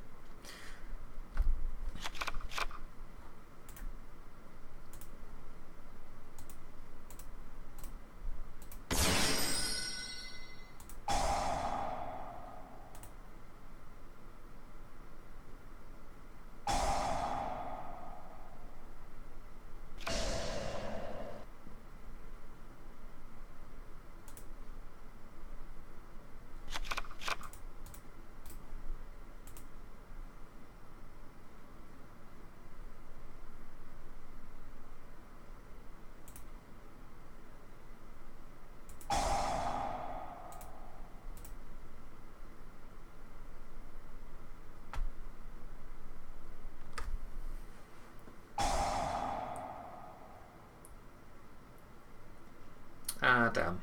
Ah, damn.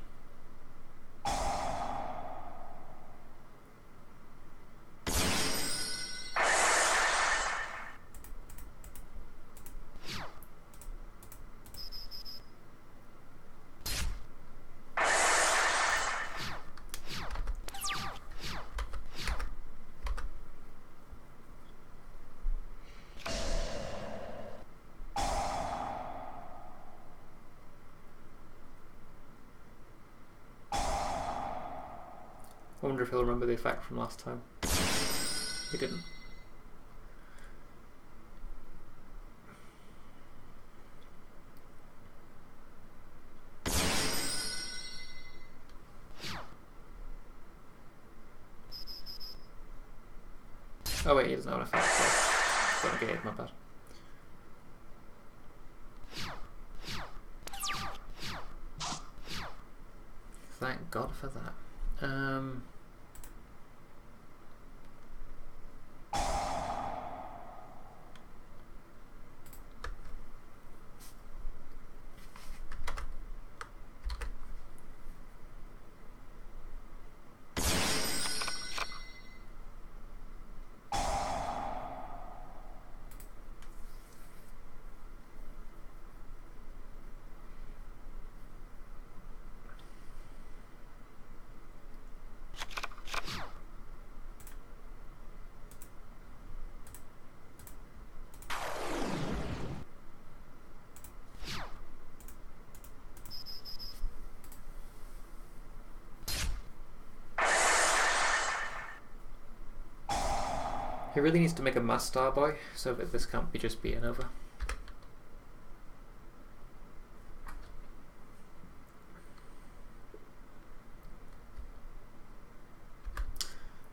I wonder if he'll remember the effect from last time. He didn't. Oh wait, he doesn't have an effect, so got negated, my bad. Thank God for that. He really needs to make a mass star boy so that this can't be just beaten over.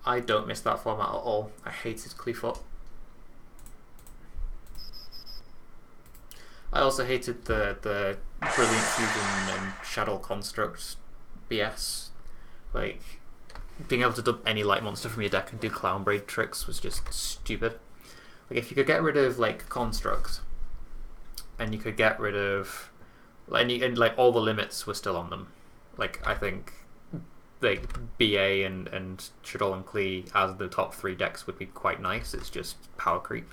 I don't miss that format at all. I hated Cleafoot. I also hated the Brilliant Fusion and Shadow Construct BS. Like, being able to dump any light monster from your deck and do Clown Braid tricks was just stupid. Like, if you could get rid of like Construct, and you could get rid of and like all the limits were still on them. Like, I think like BA and Shadow and Klee as the top 3 decks would be quite nice. It's just power creep.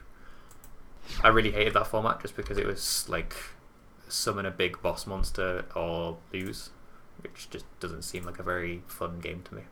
I really hated that format just because it was like summon a big boss monster or lose, which just doesn't seem like a very fun game to me.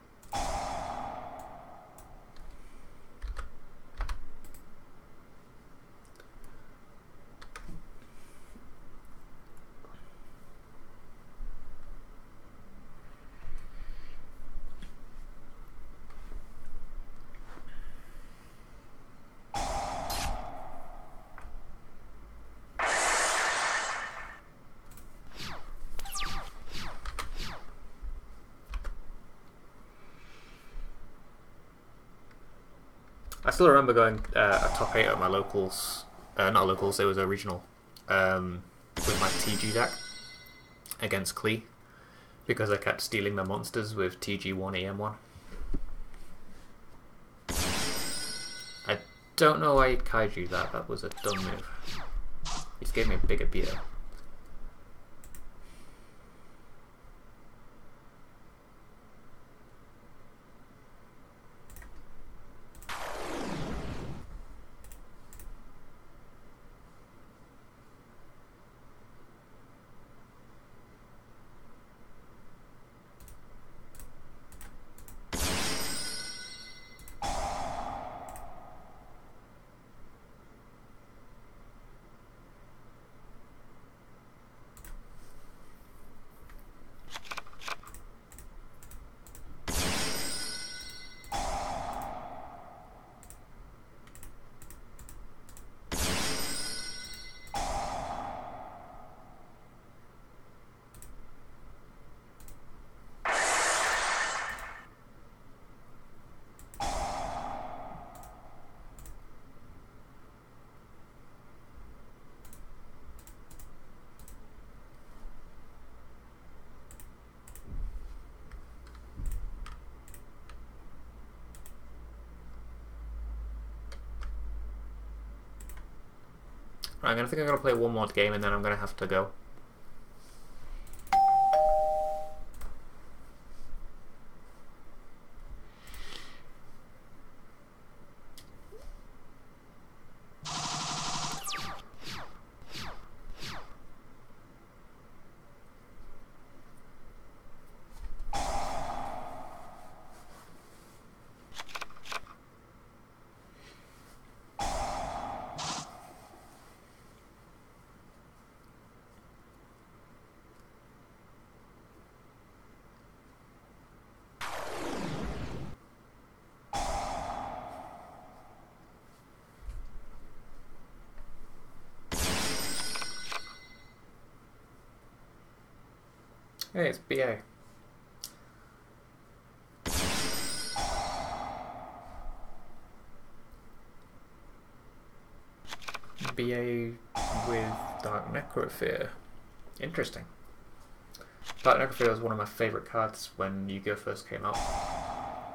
I still remember going a top 8 at my locals, not locals, it was a regional, with my TG deck against Klee, because I kept stealing their monsters with TG1, EM1. I don't know why he kaiju that was a dumb move. He just gave me a bigger beater. Right, I think I'm gonna play one more game and then I'm gonna have to go. Hey, it's BA. BA with Dark Necrophere. Interesting. Dark Necrophere was one of my favourite cards when Yu-Gi-Oh! First came out.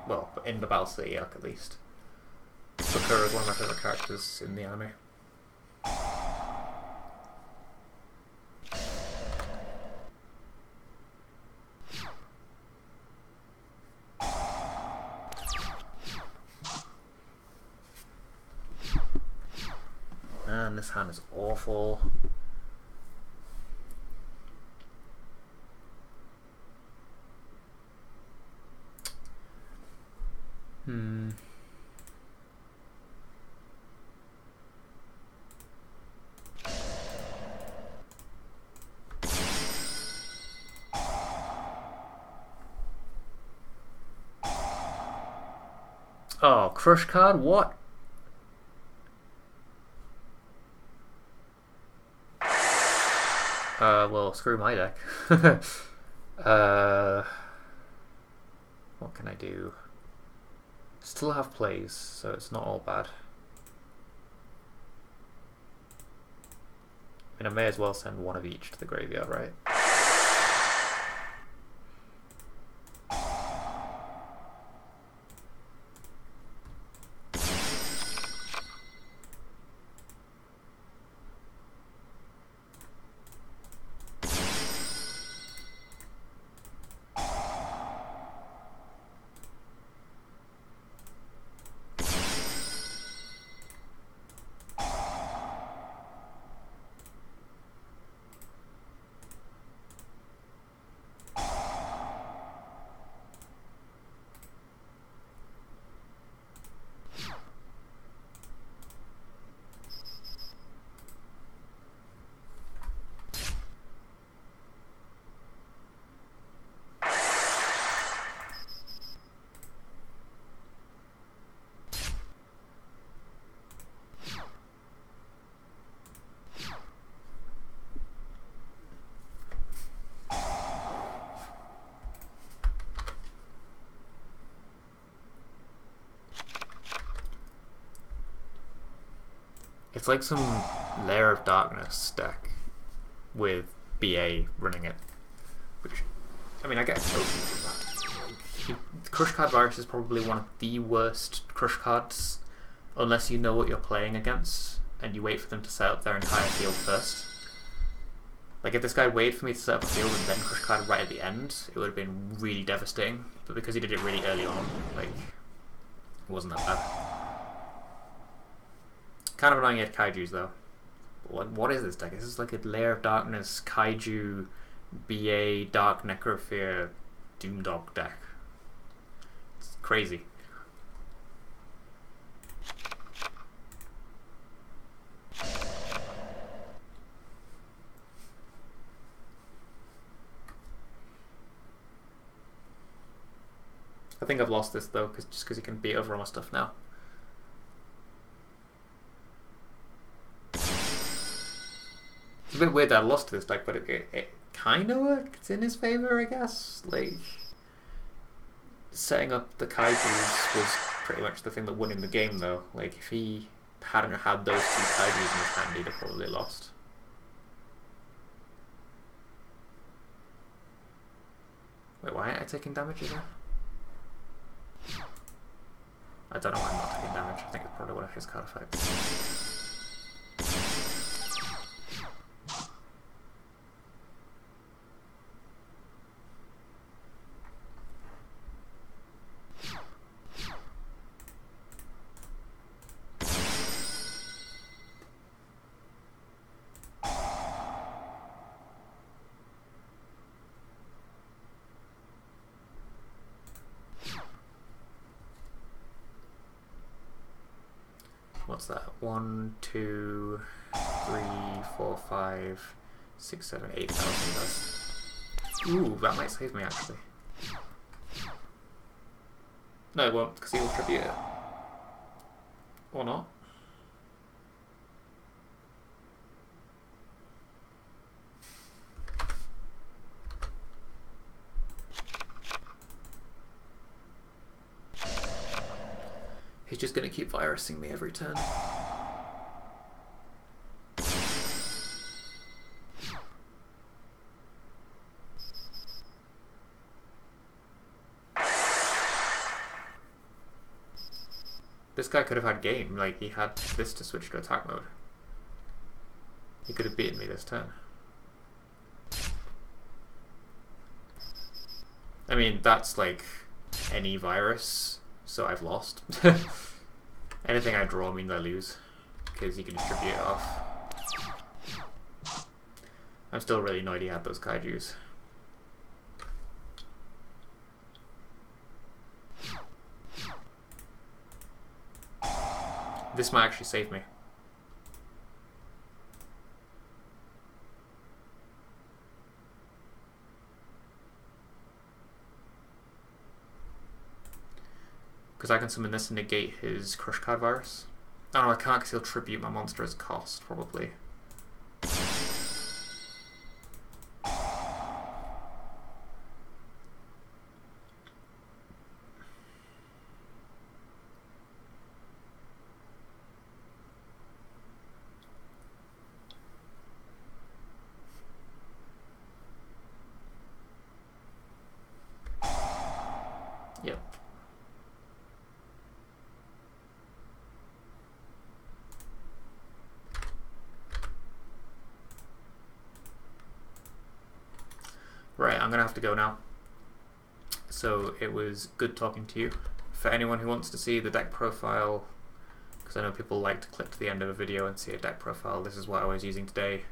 Well, in the Battle City arc at least. Sakura is one of my favourite characters in the anime. Man, this hand is awful. Oh, crush card? What? Well, screw my deck. What can I do? Still have plays, so it's not all bad. I mean, I may as well send one of each to the graveyard, right? It's like some Lair of Darkness deck with BA running it. Which, I mean, I get totally from that. Crush Card Virus is probably one of the worst crush cards, unless you know what you're playing against and you wait for them to set up their entire field first. Like, if this guy waited for me to set up a field and then crush card right at the end, it would have been really devastating. But because he did it really early on, like, it wasn't that bad. Kind of annoying he had Kaijus though. What is this deck? This is like a Lair of Darkness, Kaiju, BA, Dark Necrophere, Doomdog deck. It's crazy. I think I've lost this though, just because he can beat over all my stuff now. It's a bit weird that I lost to this deck, but it kind of worked in his favor, I guess. Like, setting up the Kaijus was pretty much the thing that won him the game, though. Like, if he hadn't had those two Kaijus in his hand, he'd have probably lost. Wait, why aren't I taking damage again? I don't know why I'm not taking damage. I think it's probably one of his card effects. What's that? 1, 2, 3, 4, 5, 6, 7, 8,000. Ooh, that might save me actually. No, it won't, because he will tribute it. Or not. just going to keep virusing me every turn. This guy could have had game, like he had this to switch to attack mode. He could have beaten me this turn. I mean, that's like any virus, so I've lost. Anything I draw means I lose, because he can distribute it off. I'm still really annoyed he had those kaijus. This might actually save me. Because I can summon this and negate his Crush Card virus. Oh no, I can't because he'll tribute my monster as cost, probably. Yep. Right, I'm gonna have to go now. So it was good talking to you. For anyone who wants to see the deck profile, because I know people like to click to the end of a video and see a deck profile, this is what I was using today,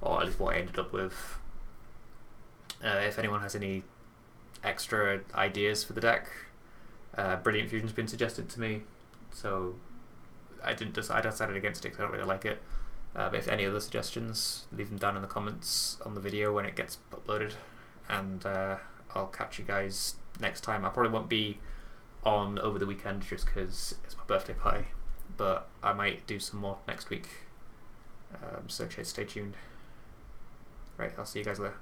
or at least what I ended up with. If anyone has any extra ideas for the deck, Brilliant Fusion's been suggested to me, so I decided against it because I don't really like it. But if any other suggestions, leave them down in the comments on the video when it gets uploaded, and I'll catch you guys next time. I probably won't be on over the weekend just because it's my birthday party, but I might do some more next week, so stay tuned. Right, I'll see you guys later.